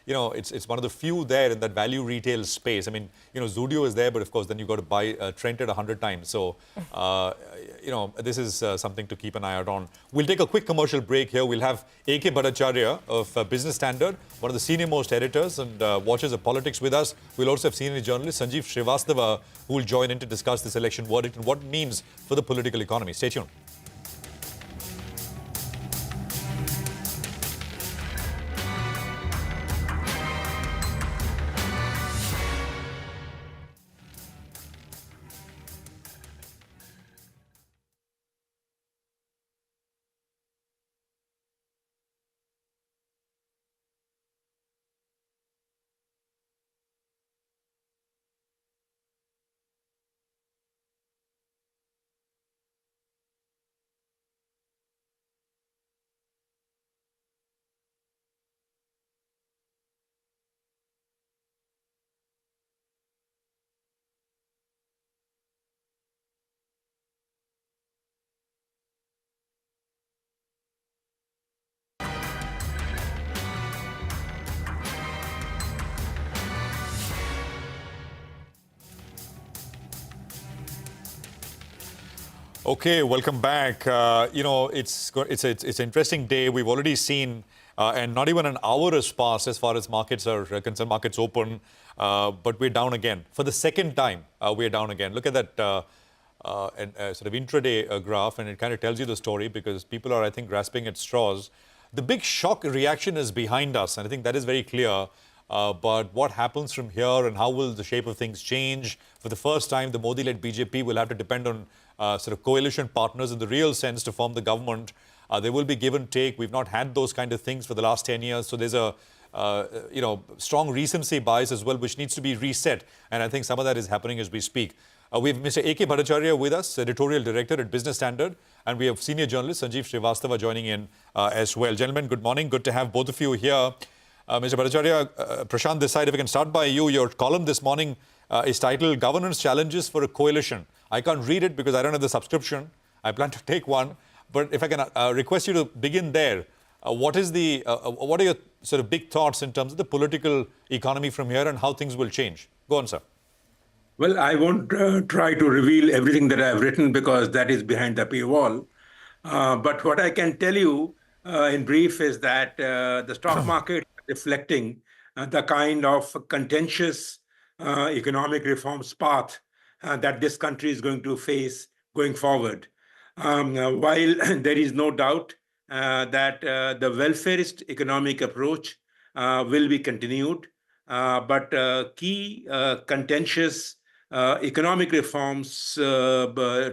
it's one of the few there in that value retail space. I mean, Zudio is there, but of course, then you got to buy Trent at 100 times. So, this is something to keep an eye out on. We'll take a quick commercial break here. We'll have A.K. Bhattacharya of Business Standard, one of the senior most editors and watchers of politics with us. We'll also have senior journalist Sanjeev Srivastava, who will join in to discuss this election verdict and what it means for the political economy. Stay tuned. Okay, welcome back. It's an interesting day. We've already seen, and not even an hour has passed as far as markets are concerned. Markets open, but we're down again for the second time. We're down again. Look at that sort of intraday graph, and it kind of tells you the story because people are, I think, grasping at straws. The big shock reaction is behind us, and I think that is very clear. But what happens from here and how will the shape of things change? For the first time, the Modi-led BJP will have to depend on sort of coalition partners in the real sense to form the government. There will be give and take. We've not had those kind of things for the last 10 years. So there's a strong recency bias as well, which needs to be reset. And I think some of that is happening as we speak. We have Mr. A.K. Bhattacharya with us, editorial director at Business Standard. And we have senior journalist Sanjeev Srivastava joining in as well. Gentlemen, good morning. Good to have both of you here. Mr. Bhattacharya, Prashant, this side, if we can start by you. Your column this morning is titled Governance Challenges for a Coalition. I can't read it because I don't have the subscription. I plan to take one. But if I can request you to begin there, what are your sort of big thoughts in terms of the political economy from here and how things will change? Go on, sir. Well, I won't try to reveal everything that I've written because that is behind the paywall. But what I can tell you in brief is that the stock market is reflecting the kind of contentious economic reforms path that this country is going to face going forward. While there is no doubt that the welfarist economic approach will be continued, but key contentious economic reforms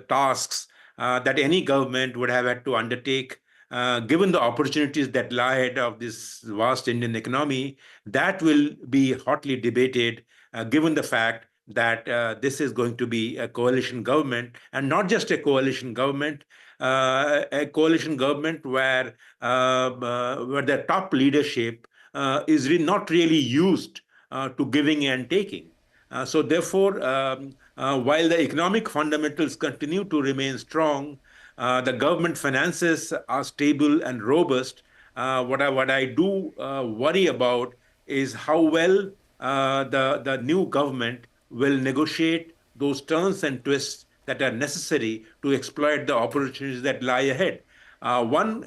tasks that any government would have had to undertake given the opportunities that lie ahead of this vast Indian economy, that will be hotly debated, given the fact that this is going to be a coalition government, and not just a coalition government, where the top leadership is not really used to giving and taking. So therefore, while the economic fundamentals continue to remain strong, the government finances are stable and robust. What I do worry about is how well the new government will negotiate those turns and twists that are necessary to exploit the opportunities that lie ahead. One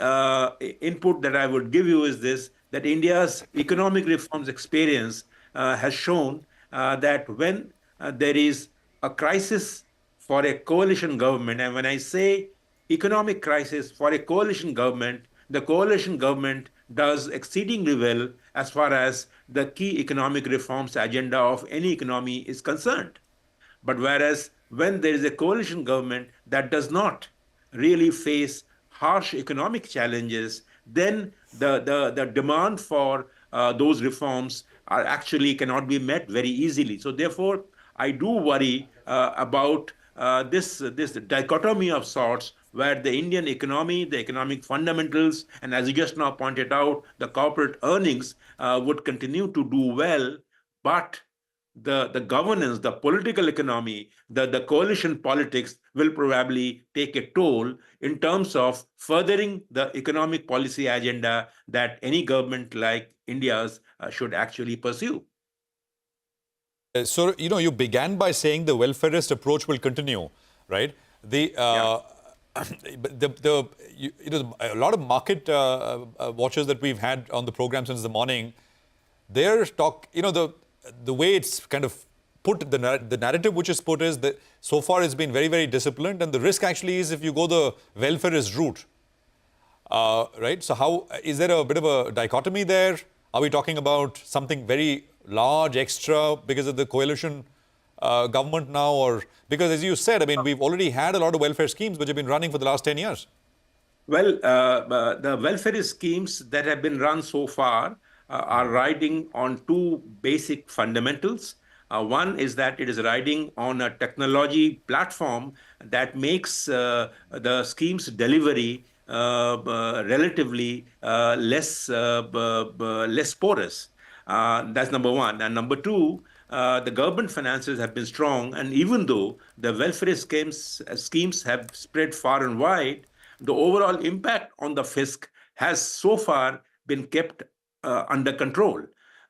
input that I would give you is this, that India's economic reforms experience has shown that when there is a crisis for a coalition government, and when I say economic crisis for a coalition government, the coalition government does exceedingly well as far as the key economic reforms agenda of any economy is concerned. But whereas when there is a coalition government that does not really face harsh economic challenges, then the demand for those reforms are actually cannot be met very easily. So therefore, I do worry about this dichotomy of sorts, where the Indian economy, the economic fundamentals, and as you just now pointed out, the corporate earnings would continue to do well, but the governance, the political economy, the coalition politics will probably take a toll in terms of furthering the economic policy agenda that any government like India's should actually pursue. So, you began by saying the welfarist approach will continue, right? A lot of market watchers that we've had on the program since the morning, their talk, the way it's kind of put, the narrative which is put is that so far it's been very, very disciplined, and the risk actually is if you go the welfarist route, right? So how, is there a bit of a dichotomy there? Are we talking about something very large, extra, because of the coalition government now? Or because, as you said, I mean, we've already had a lot of welfare schemes which have been running for the last 10 years. Well, the welfare schemes that have been run so far are riding on two basic fundamentals. One is that it is riding on a technology platform that makes the scheme's delivery relatively less porous. That's number one. And number two, the government finances have been strong, and even though the welfare schemes have spread far and wide, the overall impact on the fisc has so far been kept under control.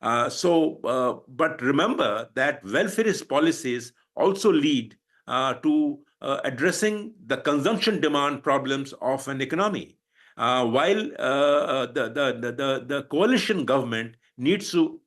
But remember that welfarist policies also lead to addressing the consumption demand problems of an economy. While the coalition government needs to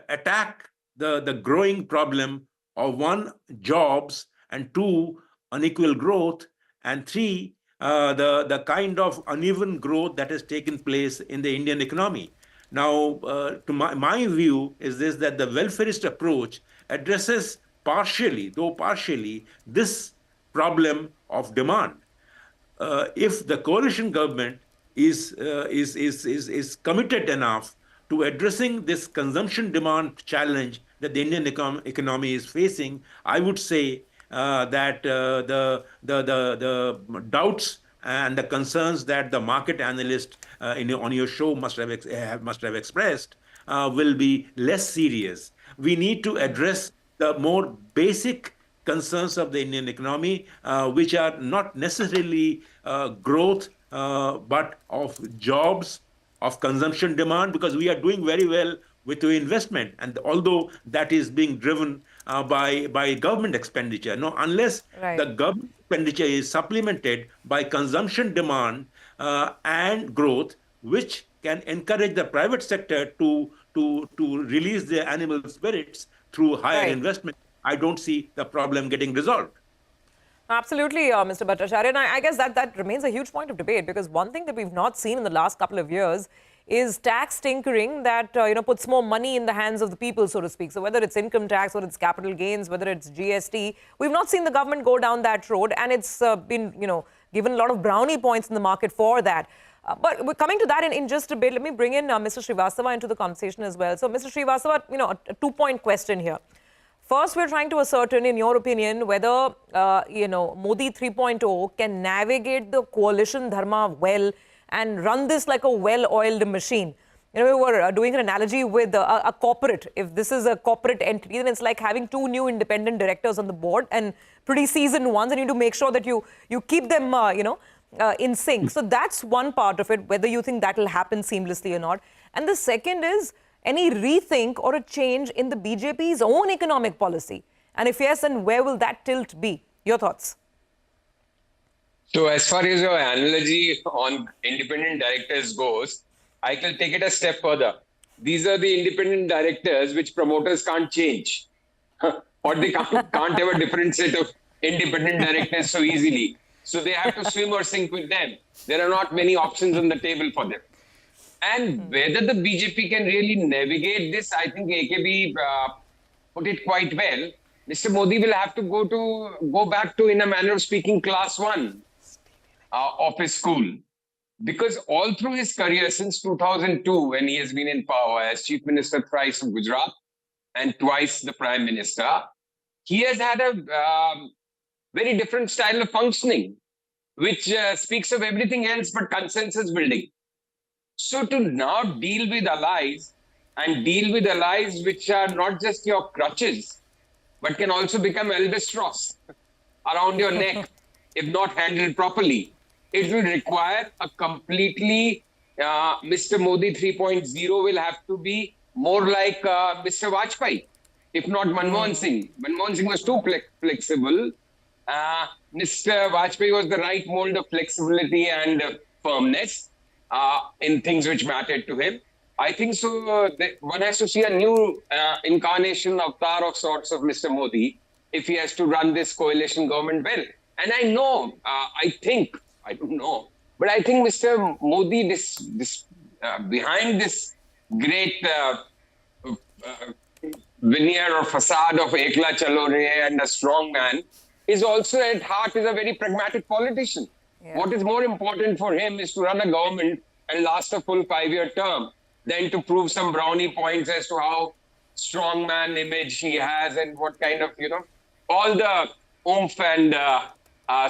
attack the growing problem of one, jobs, and two, unequal growth, and three, the kind of uneven growth that has taken place in the Indian economy. Now, to my view is this, that the welfarist approach addresses partially, this problem of demand. If the coalition government is committed enough to addressing this consumption demand challenge that the Indian economy is facing, I would say that the doubts and the concerns that the market analyst on your show must have expressed will be less serious. We need to address the more basic concerns of the Indian economy, which are not necessarily growth, but of jobs, of consumption demand, because we are doing very well with the investment, and although that is being driven by government expenditure. No, unless the government expenditure is supplemented by consumption demand and growth, which can encourage the private sector to release their animal spirits through higher investment, I don't see the problem getting resolved. Absolutely, Mr. Bhattacharya. And I guess that remains a huge point of debate, because one thing that we've not seen in the last couple of years is tax tinkering that puts more money in the hands of the people, so to speak. So whether it's income tax, whether it's capital gains, whether it's GST, we've not seen the government go down that road, and it's been given a lot of brownie points in the market for that. But we're coming to that in just a bit. Let me bring in Mr. Srivastava into the conversation as well. So, Mr. Srivastava, a two-point question here. First, we're trying to ascertain, in your opinion, whether, Modi 3.0 can navigate the coalition dharma well and run this like a well-oiled machine. We were doing an analogy with a corporate. If this is a corporate entity, then it's like having two new independent directors on the board and pretty seasoned ones, and you need to make sure that you keep them, in sync. So that's one part of it, whether you think that will happen seamlessly or not. And the second is any rethink or a change in the BJP's own economic policy. And if yes, then where will that tilt be? Your thoughts? So as far as your analogy on independent directors goes, I can take it a step further. These are the independent directors which promoters can't change. Or they can't have a different set of independent directors so easily. So they have to swim or sink with them. There are not many options on the table for them. And whether the BJP can really navigate this, I think AKB put it quite well. Mr. Modi will have to go back to, in a manner of speaking, class 1 of his school. Because all through his career since 2002, when he has been in power as Chief Minister thrice of Gujarat and twice the Prime Minister, he has had a very different style of functioning, which speaks of everything else but consensus building. So to now deal with allies and deal with allies which are not just your crutches, but can also become albatross around your neck if not handled properly, it will require a completely, Mr. Modi 3.0 will have to be more like Mr. Vajpayee, if not Manmohan Singh. Manmohan Singh was too flexible. Mr. Vajpayee was the right mold of flexibility and firmness in things which mattered to him. I think so. One has to see a new incarnation, avatar of sorts of Mr. Modi if he has to run this coalition government well. And I know, I don't know, but I think Mr. Modi, behind this great veneer or facade of Ekla Chalo Re and a strong man, is also at heart is a very pragmatic politician. Yeah. What is more important for him is to run a government and last a full 5-year term than to prove some brownie points as to how strong man image he has and what kind of, all the oomph and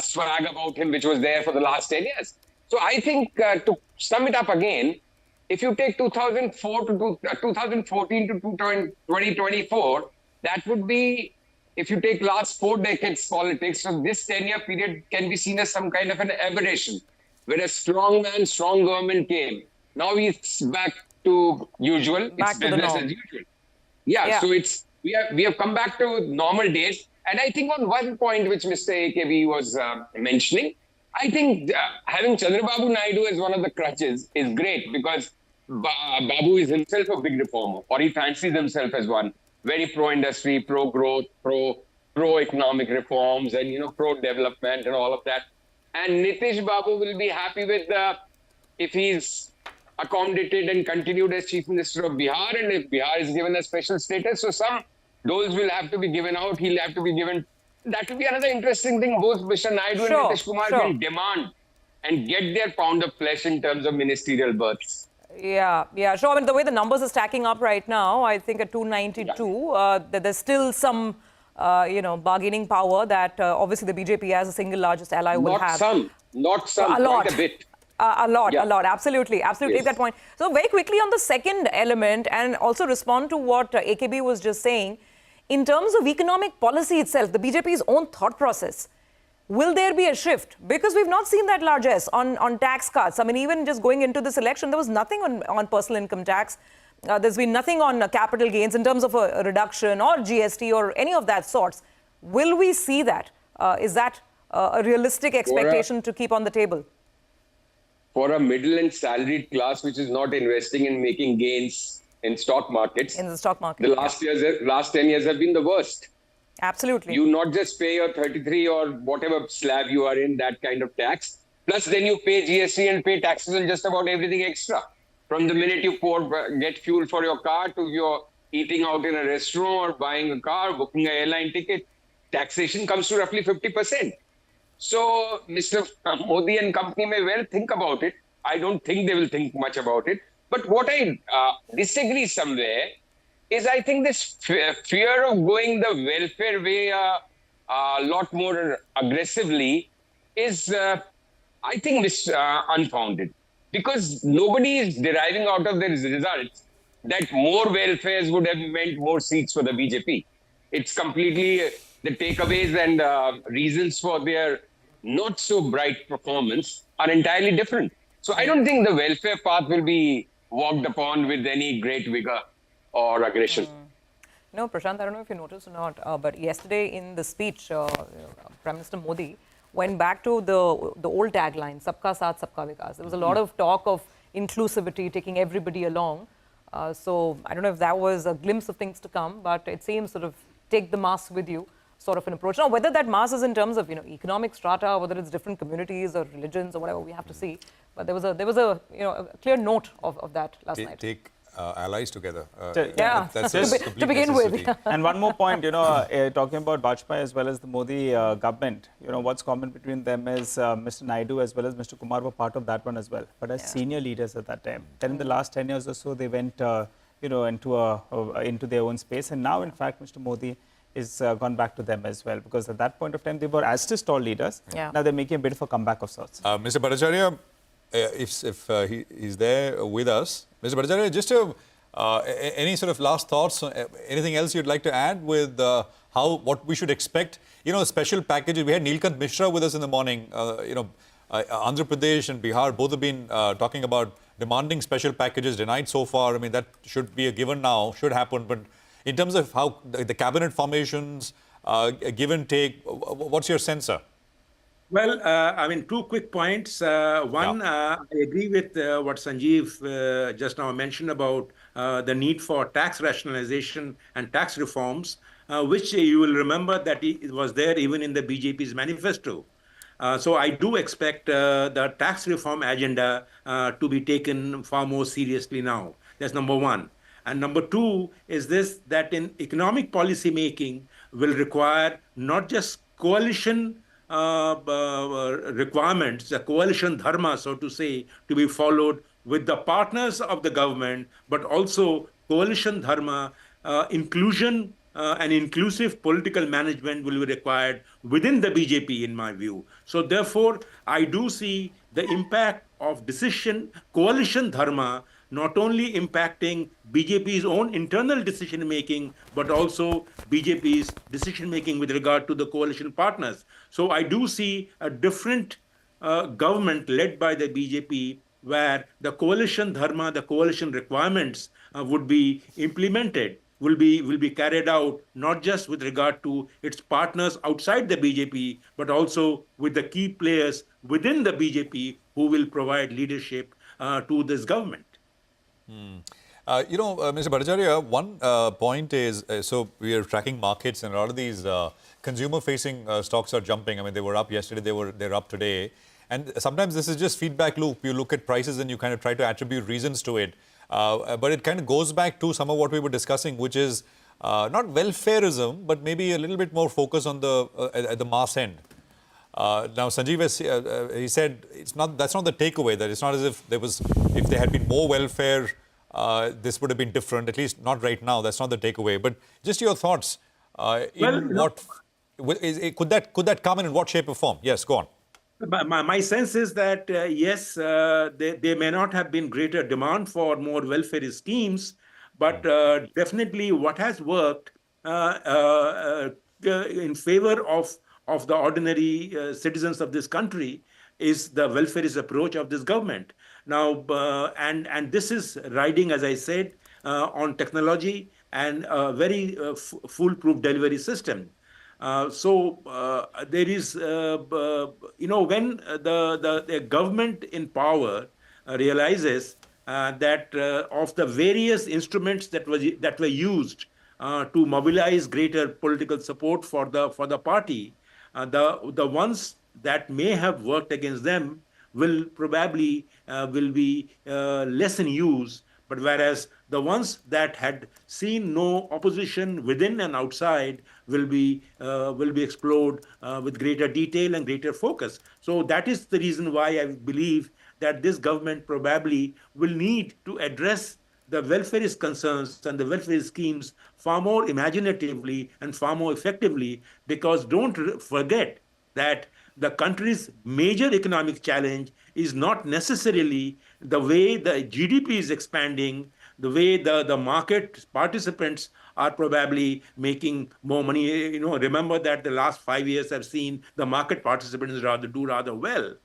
swag about him which was there for the last 10 years. So I think to sum it up again, if you take 2014 to 2024, that would be, if you take last 4 decades politics, so this 10-year period can be seen as some kind of an aberration, where a strong man, strong government came. Now it's back to usual. It's business as usual. Yeah, so it's we have come back to normal days. And I think on one point which Mr. AKB was mentioning, I think having Chandrababu Naidu as one of the crutches is great because Babu is himself a big reformer, or he fancies himself as one. Very pro-industry, pro-growth, pro-economic reforms and, pro-development and all of that. And Nitish Babu will be happy with if he's accommodated and continued as Chief Minister of Bihar, and if Bihar is given a special status. So some those will have to be given out. He'll have to be given. That will be another interesting thing. Both Mr. Naidu and Nitish Kumar can demand and get their pound of flesh in terms of ministerial berths. Yeah, sure. I mean, the way the numbers are stacking up right now, I think at 292, there's still some, bargaining power that obviously the BJP as a single largest ally will have. Not some, a lot. Quite a bit. A lot. Absolutely. Yes. Take that point. So very quickly on the second element and also respond to what AKB was just saying. In terms of economic policy itself, the BJP's own thought process, will there be a shift? Because we've not seen that largesse on tax cuts. I mean, even just going into this election, there was nothing on personal income tax. There's been nothing on capital gains in terms of a reduction or GST or any of that sorts. Will we see that? Is that a realistic expectation to keep on the table? For a middle and salaried class which is not investing in making gains in stock markets, in the stock market, the last 10 years have been the worst. Absolutely. You not just pay your 33 or whatever slab you are in, that kind of tax, plus then you pay GST and pay taxes on just about everything extra. From the minute you get fuel for your car to your eating out in a restaurant or buying a car, booking an airline ticket, taxation comes to roughly 50%. So Mr. Modi and company may well think about it. I don't think they will think much about it. But what I disagree somewhere is I think this fear of going the welfare way a lot more aggressively is, I think, unfounded. Because nobody is deriving out of their results that more welfares would have meant more seats for the BJP. It's completely the takeaways and reasons for their not so bright performance are entirely different. So I don't think the welfare path will be walked upon with any great vigor or aggression. No, Prashant, I don't know if you noticed or not, but yesterday in the speech, Prime Minister Modi went back to the old tagline, Sabka Saath, Sabka Vikas. There was a lot of talk of inclusivity, taking everybody along. So I don't know if that was a glimpse of things to come, but it seems sort of take the mass with you sort of an approach. Now, whether that mass is in terms of, economic strata, whether it's different communities or religions or whatever, we have to see. But there was a clear note of that last night. Take allies together. Yeah, that's to begin with. And one more point, talking about Vajpayee as well as the Modi government, what's common between them is Mr. Naidu as well as Mr. Kumar were part of that one as well, but as senior leaders at that time. Then in the last 10 years or so, they went, into their own space. And now, in fact, Mr. Modi is gone back to them as well, because at that point of time, they were as still tall leaders. Yeah. Now they're making a bit of a comeback of sorts. Mr. Bhattacharya, if he's there with us, Mr. Bhattacharya, just any sort of last thoughts, anything else you'd like to add with what we should expect? Special packages. We had Neelkant Mishra with us in the morning. Andhra Pradesh and Bihar both have been talking about demanding special packages, denied so far. I mean, that should be a given now, should happen. But in terms of how the cabinet formations, give and take, what's your sense, sir? Well, two quick points. One, I agree with what Sanjeev just now mentioned about the need for tax rationalization and tax reforms, which you will remember that it was there even in the BJP's manifesto. So I do expect the tax reform agenda to be taken far more seriously now. That's number one. And number two is that in economic policy making will require not just coalition requirements, the coalition dharma, so to say, to be followed with the partners of the government, but also coalition dharma, inclusion and inclusive political management will be required within the BJP, in my view. So therefore, I do see the impact of coalition dharma not only impacting BJP's own internal decision-making, but also BJP's decision-making with regard to the coalition partners. So I do see a different government led by the BJP where the coalition dharma, the coalition requirements would be implemented, will be carried out, not just with regard to its partners outside the BJP, but also with the key players within the BJP who will provide leadership to this government. Mr. Bhattacharya, one point is, so we are tracking markets and a lot of these consumer-facing stocks are jumping. I mean, they were up yesterday, they're up today. And sometimes this is just feedback loop. You look at prices and you kind of try to attribute reasons to it. But it kind of goes back to some of what we were discussing, which is not welfareism, but maybe a little bit more focus on at the mass end. Now, Sanjeev, he said that's not the takeaway. That it's not as if if there had been more welfare, this would have been different. At least not right now. That's not the takeaway. But just your thoughts. Could that come in what shape or form? Yes, go on. My sense is that, yes, there may not have been greater demand for more welfare schemes, but definitely what has worked in favor of the ordinary citizens of this country is the welfareist approach of this government. Now, and this is riding, as I said, on technology and a very foolproof delivery system. So there is, when the government in power realizes that of the various instruments that were used to mobilize greater political support for the party, the ones that may have worked against them will probably be less in use. But whereas the ones that had seen no opposition within and outside will be explored with greater detail and greater focus. So that is the reason why I believe that this government probably will need to address the welfareist concerns and the welfare schemes far more imaginatively and far more effectively, because don't forget that the country's major economic challenge is not necessarily the way the GDP is expanding, the way the market participants are probably making more money. Remember that the last 5 years have seen the market participants do rather well.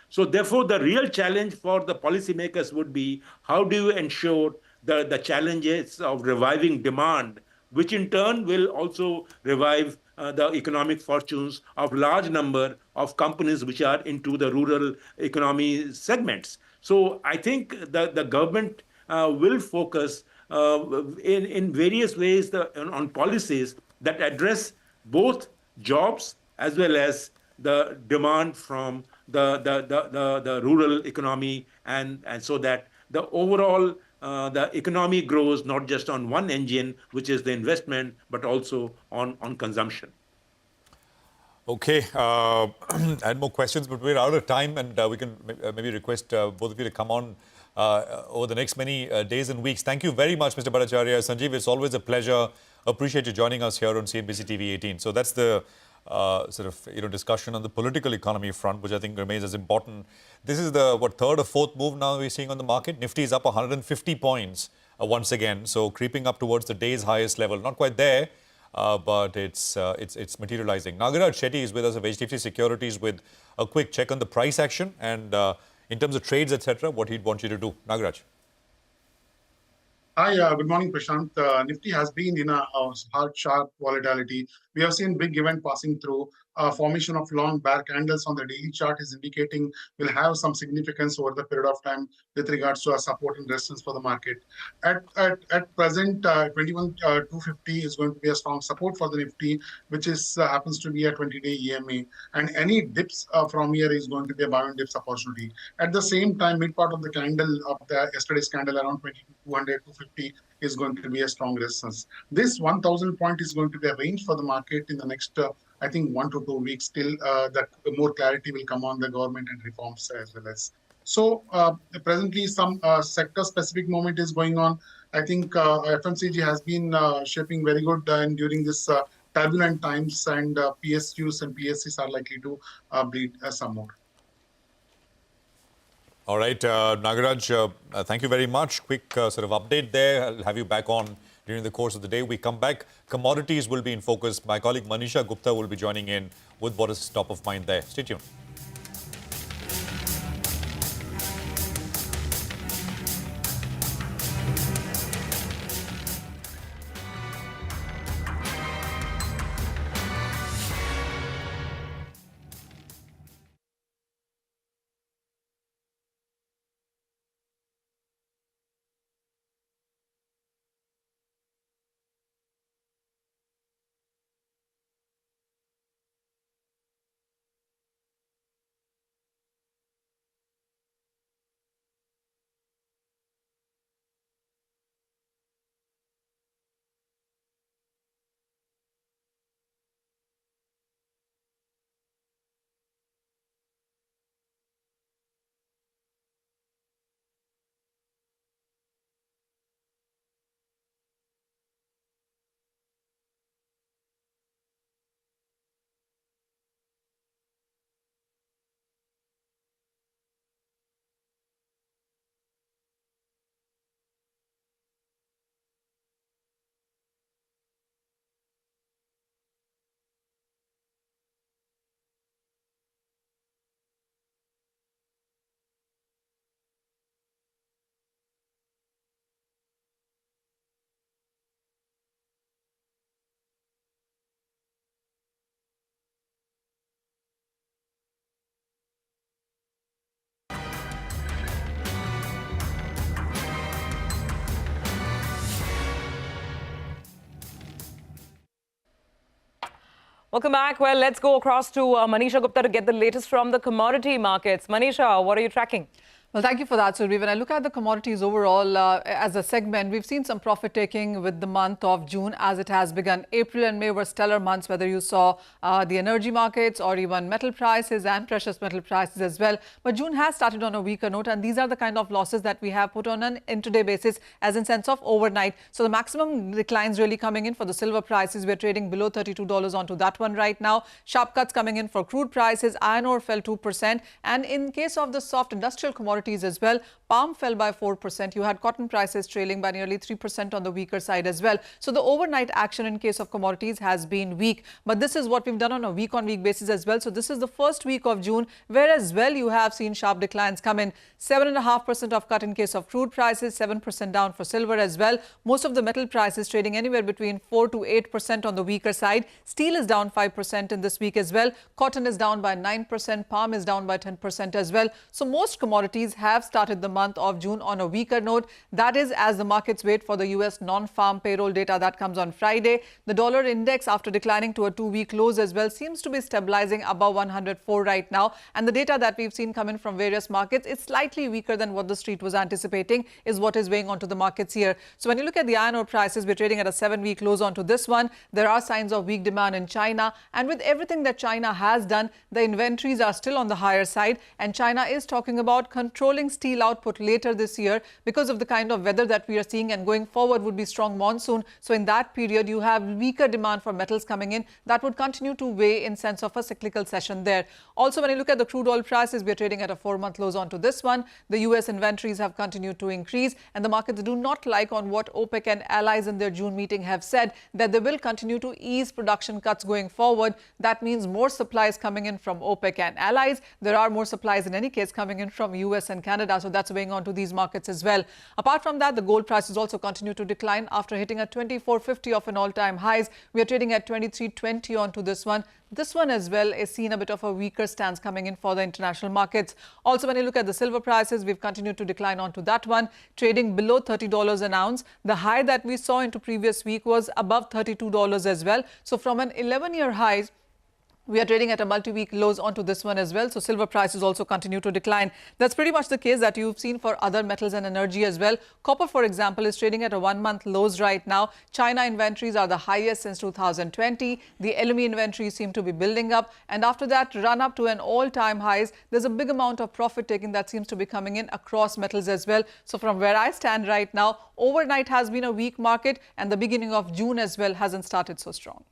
So therefore, the real challenge for the policymakers would be, how do you ensure the challenges of reviving demand, which in turn will also revive the economic fortunes of large number of companies which are into the rural economy segments. So I think the government will focus in various ways on policies that address both jobs as well as the demand from the rural economy, and so that the overall the economy grows not just on one engine, which is the investment, but also on consumption. Okay, I had more questions, but we're out of time, and we can maybe request both of you to come on over the next many days and weeks. Thank you very much, Mr. Bhattacharya. Sanjeev, it's always a pleasure. Appreciate you joining us here on CNBC TV18. So that's the sort of discussion on the political economy front, which I think remains as important. This is the third or fourth move now we're seeing on the market. Nifty is up 150 points once again, so creeping up towards the day's highest level. Not quite there, but it's materializing. Nagaraj Shetty is with us of HDFC Securities with a quick check on the price action and in terms of trades, etc., what he'd want you to do. Nagaraj. Hi, good morning, Prashant. Nifty has been in a hard, sharp volatility. We have seen big event passing through. Formation of long bear candles on the daily chart is indicating will have some significance over the period of time with regards to a support and resistance for the market. At present, 21,250 is going to be a strong support for the Nifty, which is happens to be a 20-day EMA. And any dips from here is going to be a buy and dips opportunity. At the same time, mid part of the candle of the yesterday's candle around 2200, 250 is going to be a strong resistance. This 1000 point is going to be a range for the market in the next I think 1 to 2 weeks till that more clarity will come on the government and reforms as well as. So presently some sector-specific movement is going on. I think FMCG has been shaping very good and during this turbulent times, and PSUs and PSCs are likely to bleed some more. All right, Nagaraj, thank you very much. Quick sort of update there. I'll have you back on during the course of the day. We come back. Commodities will be in focus. My colleague Manisha Gupta will be joining in with what is top of mind there. Stay tuned. Welcome back. Well, let's go across to Manisha Gupta to get the latest from the commodity markets. Manisha, what are you tracking? Well, thank you for that, Survi. When I look at the commodities overall as a segment, we've seen some profit taking with the month of June as it has begun. April and May were stellar months, whether you saw the energy markets or even metal prices and precious metal prices as well. But June has started on a weaker note, and these are the kind of losses that we have put on an intraday basis, as in sense of overnight. So the maximum declines really coming in for the silver prices. We're trading below $32 onto that one right now. Sharp cuts coming in for crude prices. Iron ore fell 2%. And in case of the soft industrial commodities as well, palm fell by 4%. You had cotton prices trailing by nearly 3% on the weaker side as well. So the overnight action in case of commodities has been weak. But this is what we've done on a week-on-week basis as well. So this is the first week of June, where as well you have seen sharp declines come in. 7.5% of cut in case of crude prices, 7% down for silver as well. Most of the metal prices trading anywhere between 4 to 8% on the weaker side. Steel is down 5% in this week as well. Cotton is down by 9%. Palm is down by 10% as well. So most commodities have started the month of June on a weaker note. That is as the markets wait for the US non-farm payroll data that comes on Friday. The dollar index, after declining to a 2-week lows as well, seems to be stabilizing above 104 right now. And the data that we've seen come in from various markets, it's slightly weaker than what the street was anticipating, is what is weighing onto the markets here. So when you look at the iron ore prices, we're trading at a 7-week lows onto this one. There are signs of weak demand in China. And with everything that China has done, the inventories are still on the higher side. And China is talking about controlling steel output later this year because of the kind of weather that we are seeing, and going forward would be strong monsoon. So in that period, you have weaker demand for metals coming in that would continue to weigh in sense of a cyclical session there. Also, when you look at the crude oil prices, we're trading at a 4-month lows onto this one. The US inventories have continued to increase, and the markets do not like on what OPEC and allies in their June meeting have said, that they will continue to ease production cuts going forward. That means more supplies coming in from OPEC and allies. There are more supplies in any case coming in from US and Canada, so that's weighing onto these markets as well. Apart from that, the gold prices also continue to decline after hitting a 24.50 of an all-time highs. We are trading at 23.20 onto this one. This one as well is seen a bit of a weaker stance coming in for the international markets. Also, when you look at the silver prices, we've continued to decline onto that one, trading below $30 an ounce. The high that we saw into previous week was above $32 as well. So from an 11-year high, we are trading at a multi-week lows onto this one as well. So silver prices also continue to decline. That's pretty much the case that you've seen for other metals and energy as well. Copper, for example, is trading at a 1-month lows right now. China inventories are the highest since 2020. The LME inventories seem to be building up. And after that run up to an all-time highs, there's a big amount of profit taking that seems to be coming in across metals as well. So from where I stand right now, overnight has been a weak market, and the beginning of June as well hasn't started so strong.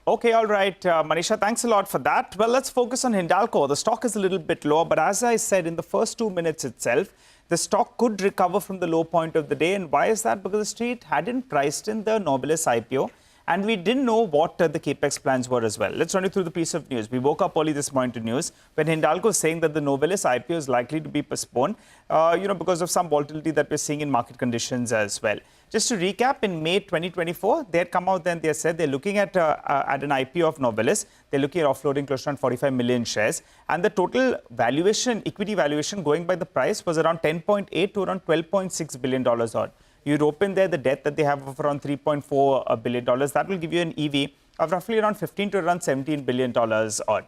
Okay, all right, Manisha, thanks a lot for that. Well, let's focus on Hindalco. The stock is a little bit lower, but as I said, in the first 2 minutes itself, the stock could recover from the low point of the day. And why is that? Because the street hadn't priced in the Novelis IPO, and we didn't know what the capex plans were as well. Let's run you through the piece of news. We woke up early this morning to news when Hindalco is saying that the Novelis IPO is likely to be postponed, because of some volatility that we're seeing in market conditions as well. Just to recap, in May 2024, they had come out then, they said they're looking at an IPO of Novelis. They're looking at offloading close to around 45 million shares. And the total valuation, equity valuation, going by the price was around 10.8 to around $12.6 billion odd. You'd open there the debt that they have of around $3.4 billion. That will give you an EV of roughly around 15 to around $17 billion odd.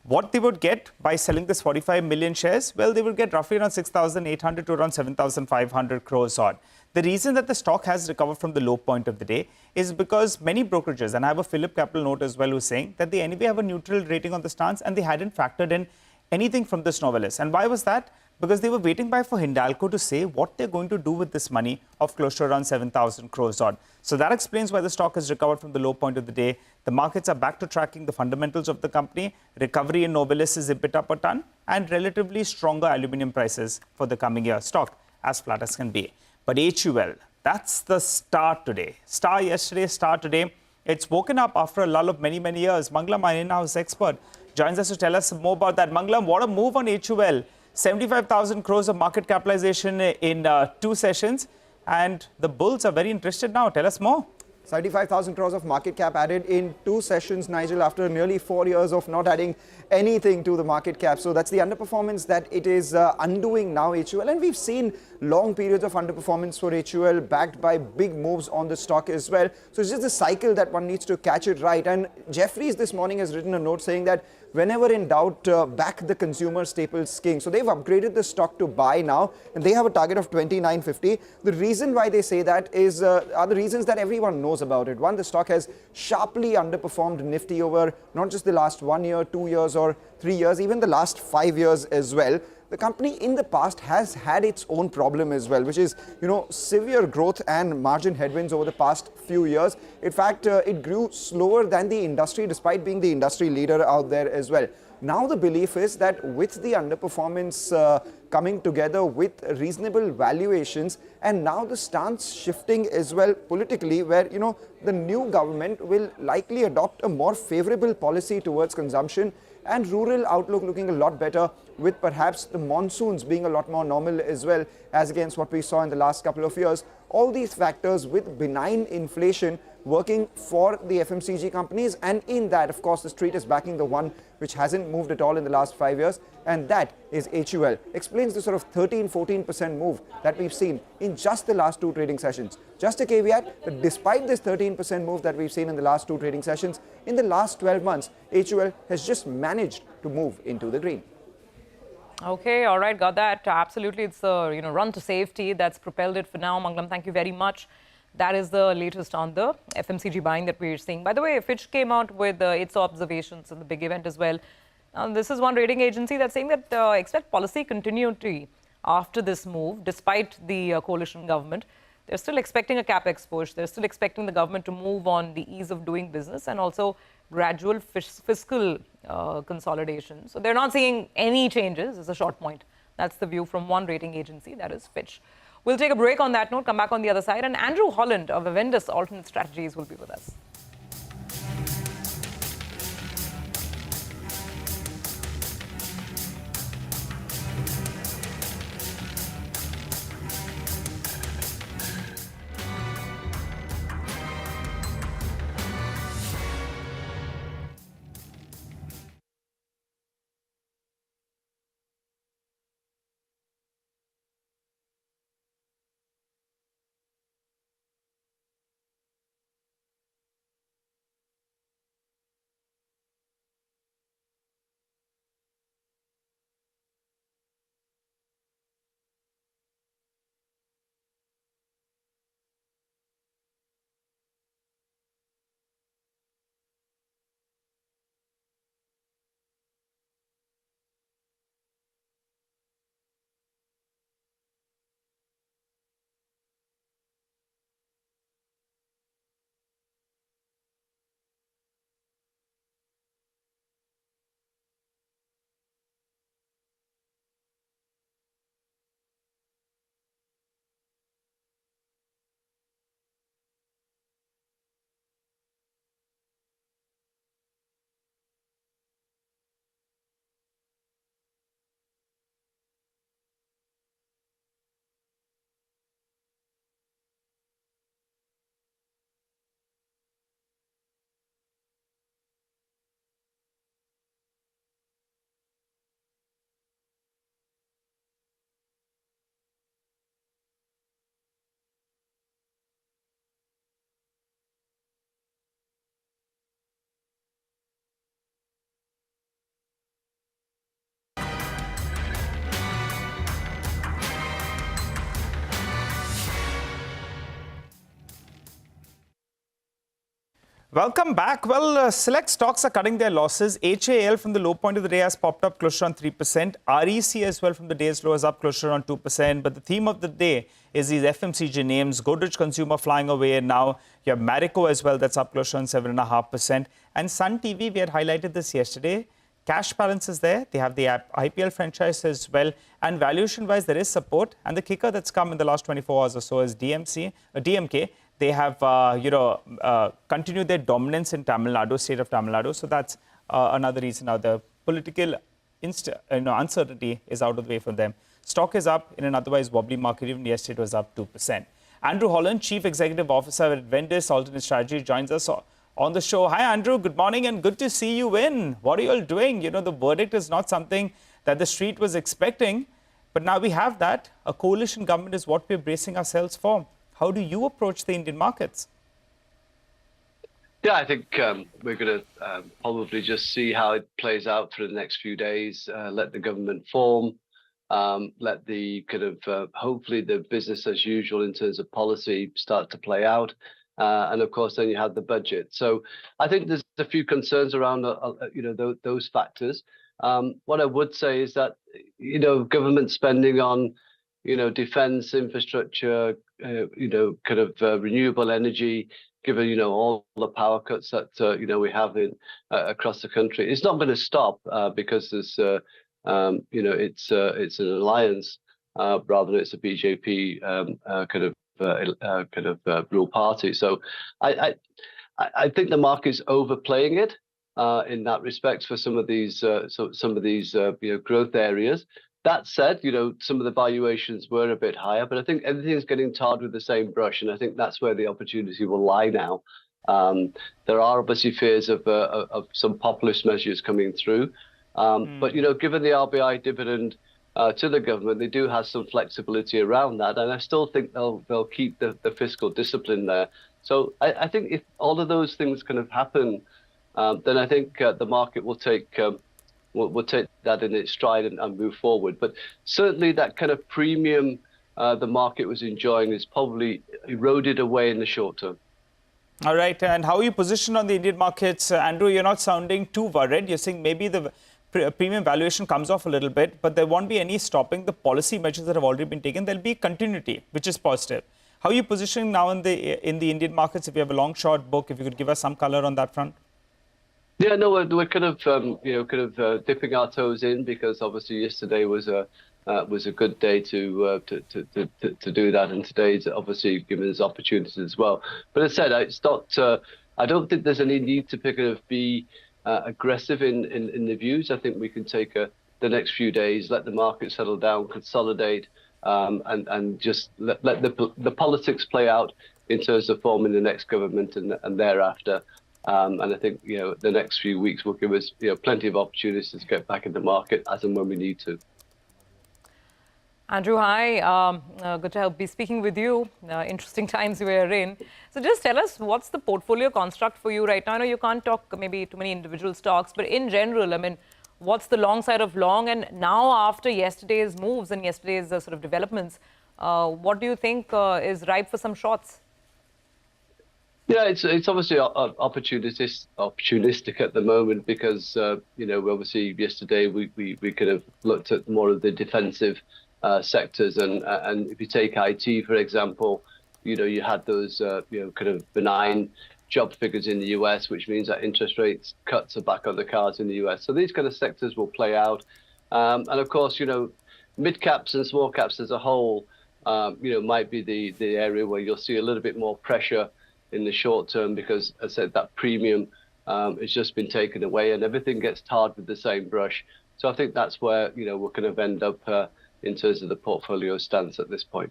What they would get by selling this 45 million shares? Well, they would get roughly around 6,800 to around 7,500 crores odd. The reason that the stock has recovered from the low point of the day is because many brokerages, and I have a Phillip Capital note as well, who's saying that they anyway have a neutral rating on the stance and they hadn't factored in anything from this Novelis. And why was that? Because they were waiting for Hindalco to say what they're going to do with this money of close to around 7,000 crores odd. So that explains why the stock has recovered from the low point of the day. The markets are back to tracking the fundamentals of the company. Recovery in Novelis is EBITDA per ton and relatively stronger aluminium prices for the coming year. Stock as flat as can be. But HUL, that's the star today. Star yesterday, star today. It's woken up after a lull of many, many years. Mangalam, our in-house expert, joins us to tell us more about that. Mangalam, what a move on HUL. 75,000 crores of market capitalization in 2 sessions. And the bulls are very interested now. Tell us more. 75,000 crores of market cap added in 2 sessions, Nigel, after nearly 4 years of not adding anything to the market cap. So that's the underperformance that it is undoing now, HUL. And we've seen long periods of underperformance for HUL backed by big moves on the stock as well. So it's just a cycle that one needs to catch it right. And Jeffries this morning has written a note saying that whenever in doubt, back the consumer staples king. So they've upgraded the stock to buy now, and they have a target of 29.50. The reason why they say that is are the reasons that everyone knows about it. One, the stock has sharply underperformed Nifty over not just the last 1 year, 2 years or 3 years, even the last 5 years as well. The company in the past has had its own problem as well, which is, severe growth and margin headwinds over the past few years. In fact, it grew slower than the industry despite being the industry leader out there as well. Now the belief is that with the underperformance coming together with reasonable valuations, and now the stance shifting as well politically, where, the new government will likely adopt a more favorable policy towards consumption, and rural outlook looking a lot better, with perhaps the monsoons being a lot more normal as well as against what we saw in the last couple of years. All these factors with benign inflation working for the FMCG companies, and in that, of course, the street is backing the one which hasn't moved at all in the last 5 years, and that is HUL. Explains the sort of 13-14% move that we've seen in just the last 2 trading sessions. Just a caveat that despite this 13% move that we've seen in the last 2 trading sessions, in the last 12 months, HUL has just managed to move into the green. Okay, all right, got that. Absolutely, it's the run to safety that's propelled it for now. Mangalam, thank you very much. That is the latest on the FMCG buying that we're seeing. By the way, Fitch came out with its observations in the big event as well. This is one rating agency that's saying that expect policy continuity after this move, despite the coalition government. They're still expecting a capex push. They're still expecting the government to move on the ease of doing business and also gradual fiscal consolidation. So they're not seeing any changes, is a short point. That's the view from one rating agency, that is Fitch. We'll take a break on that note, come back on the other side, and Andrew Holland of Avendus Alternate Strategies will be with us. Welcome back. Well, select stocks are cutting their losses. HAL from the low point of the day has popped up closer on 3%. REC as well from the day's low is up closer on 2%. But the theme of the day is these FMCG names. Godrej Consumer flying away, and now you have Marico as well, that's up closer on 7.5%. And Sun TV, we had highlighted this yesterday. Cash balance is there. They have the IPL franchise as well. And valuation-wise, there is support. And the kicker that's come in the last 24 hours or so is DMK. They have, continued their dominance in Tamil Nadu, state of Tamil Nadu. So that's another reason now the political uncertainty is out of the way for them. Stock is up in an otherwise wobbly market. Even yesterday it was up 2%. Andrew Holland, Chief Executive Officer at Avendus Alternate Strategy, joins us on the show. Hi, Andrew. Good morning and good to see you in. What are you all doing? The verdict is not something that the street was expecting. But now we have that. A coalition government is what we're bracing ourselves for. How do you approach the Indian markets? Yeah, I think we're going to probably just see how it plays out for the next few days. Let the government form, let the kind of hopefully the business as usual in terms of policy start to play out, and of course then you have the budget. So I think there's a few concerns around those factors. What I would say is that government spending on defense infrastructure, kind of renewable energy, given all the power cuts that we have in across the country, it's not going to stop because there's it's an alliance rather than it's a BJP rule party. So I think the market's overplaying it in that respect for some of these growth areas. That said, some of the valuations were a bit higher, but I think everything's getting tarred with the same brush, and I think that's where the opportunity will lie now. There are obviously fears of some populist measures coming through, but given the RBI dividend to the government, they do have some flexibility around that, and I still think they'll keep the fiscal discipline there. So I think if all of those things kind of happen, then I think the market will take. We'll take that in its stride and move forward. But certainly that kind of premium the market was enjoying is probably eroded away in the short term. All right. And how are you positioned on the Indian markets? Andrew, you're not sounding too worried. You're saying maybe the premium valuation comes off a little bit, but there won't be any stopping the policy measures that have already been taken. There'll be continuity, which is positive. How are you positioning now in the Indian markets? If you have a long short book, if you could give us some color on that front. Yeah, no, we're kind of dipping our toes in because obviously yesterday was a good day to do that, and today's obviously given us opportunities as well. But as I said, it's not. I don't think there's any need to be aggressive in the views. I think we can take the next few days, let the market settle down, consolidate, and just let the politics play out in terms of forming the next government and thereafter. And I think the next few weeks will give us plenty of opportunities to get back in the market as and when we need to. Andrew, hi. Good to be speaking with you. Interesting times we are in. So just tell us, what's the portfolio construct for you right now? I know you can't talk maybe too many individual stocks, but in general, I mean, what's the long side of long? And now after yesterday's moves and yesterday's sort of developments, what do you think is ripe for some shorts? Yeah, it's obviously opportunistic at the moment because obviously yesterday we could have looked at more of the defensive sectors, and if you take IT for example, you had those kind of benign job figures in the US, which means that interest rates cuts are back on the cards in the US. So these kind of sectors will play out, and of course mid caps and small caps as a whole might be the area where you'll see a little bit more pressure in the short term because, as I said, that premium has just been taken away and everything gets tarred with the same brush. So I think that's where we're going to end up in terms of the portfolio stance at this point.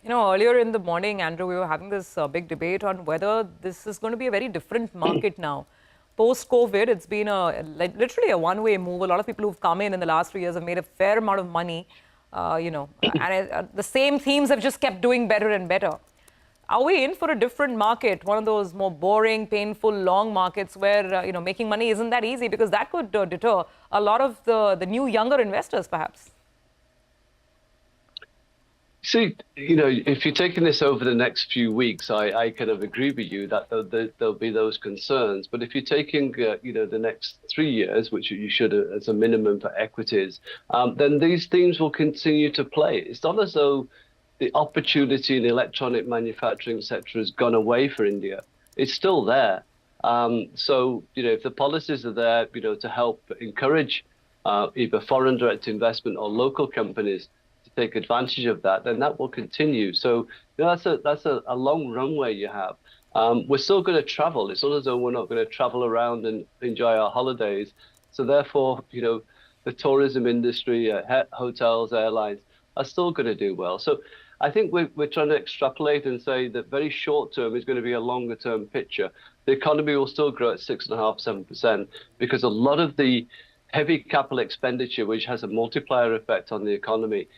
Earlier in the morning, Andrew, we were having this big debate on whether this is going to be a very different market now. Post-COVID, it's been literally a one-way move. A lot of people who've come in the last 3 years have made a fair amount of money, and the same themes have just kept doing better and better. Are we in for a different market, one of those more boring, painful, long markets where making money isn't that easy, because that could deter a lot of the new, younger investors, perhaps? See, if you're taking this over the next few weeks, I kind of agree with you that there'll be those concerns. But if you're taking, the next 3 years, which you should as a minimum for equities, then these themes will continue to play. It's not as though the opportunity in the electronic manufacturing sector has gone away for India. It's still there. So, if the policies are there, to help encourage either foreign direct investment or local companies to take advantage of that, then that will continue. So that's a long runway you have. We're still going to travel. It's not as though we're not going to travel around and enjoy our holidays. So therefore, the tourism industry, hotels, airlines are still going to do well. So I think we're trying to extrapolate and say that very short term is going to be a longer term picture. The economy will still grow at 6.5%, 7%, because a lot of the heavy capital expenditure, which has a multiplier effect on the economy,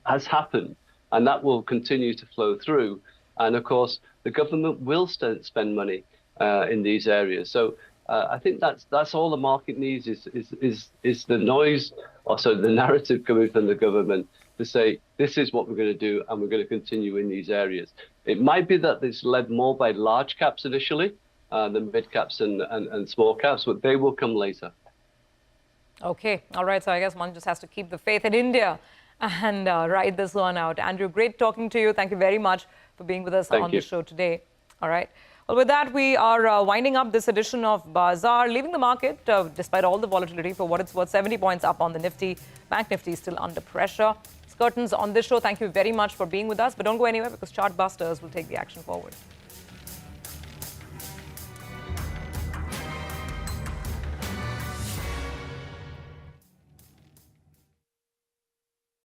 has happened, and that will continue to flow through. And of course, the government will spend money. in these areas. So I think that's all the market needs is the noise, also the narrative coming from the government to say this is what we're going to do and we're going to continue in these areas. It might be that it's led more by large caps initially than mid caps and small caps, but they will come later. Okay, all right. So I guess one just has to keep the faith in India and ride this one out. Andrew, great talking to you. Thank you very much for being with us on the show today. All right. Well, with that, we are winding up this edition of Bazaar, leaving the market, despite all the volatility, for what it's worth, 70 points up on the Nifty. Bank Nifty is still under pressure. Curtains on this show. Thank you very much for being with us. But don't go anywhere because Chart Busters will take the action forward.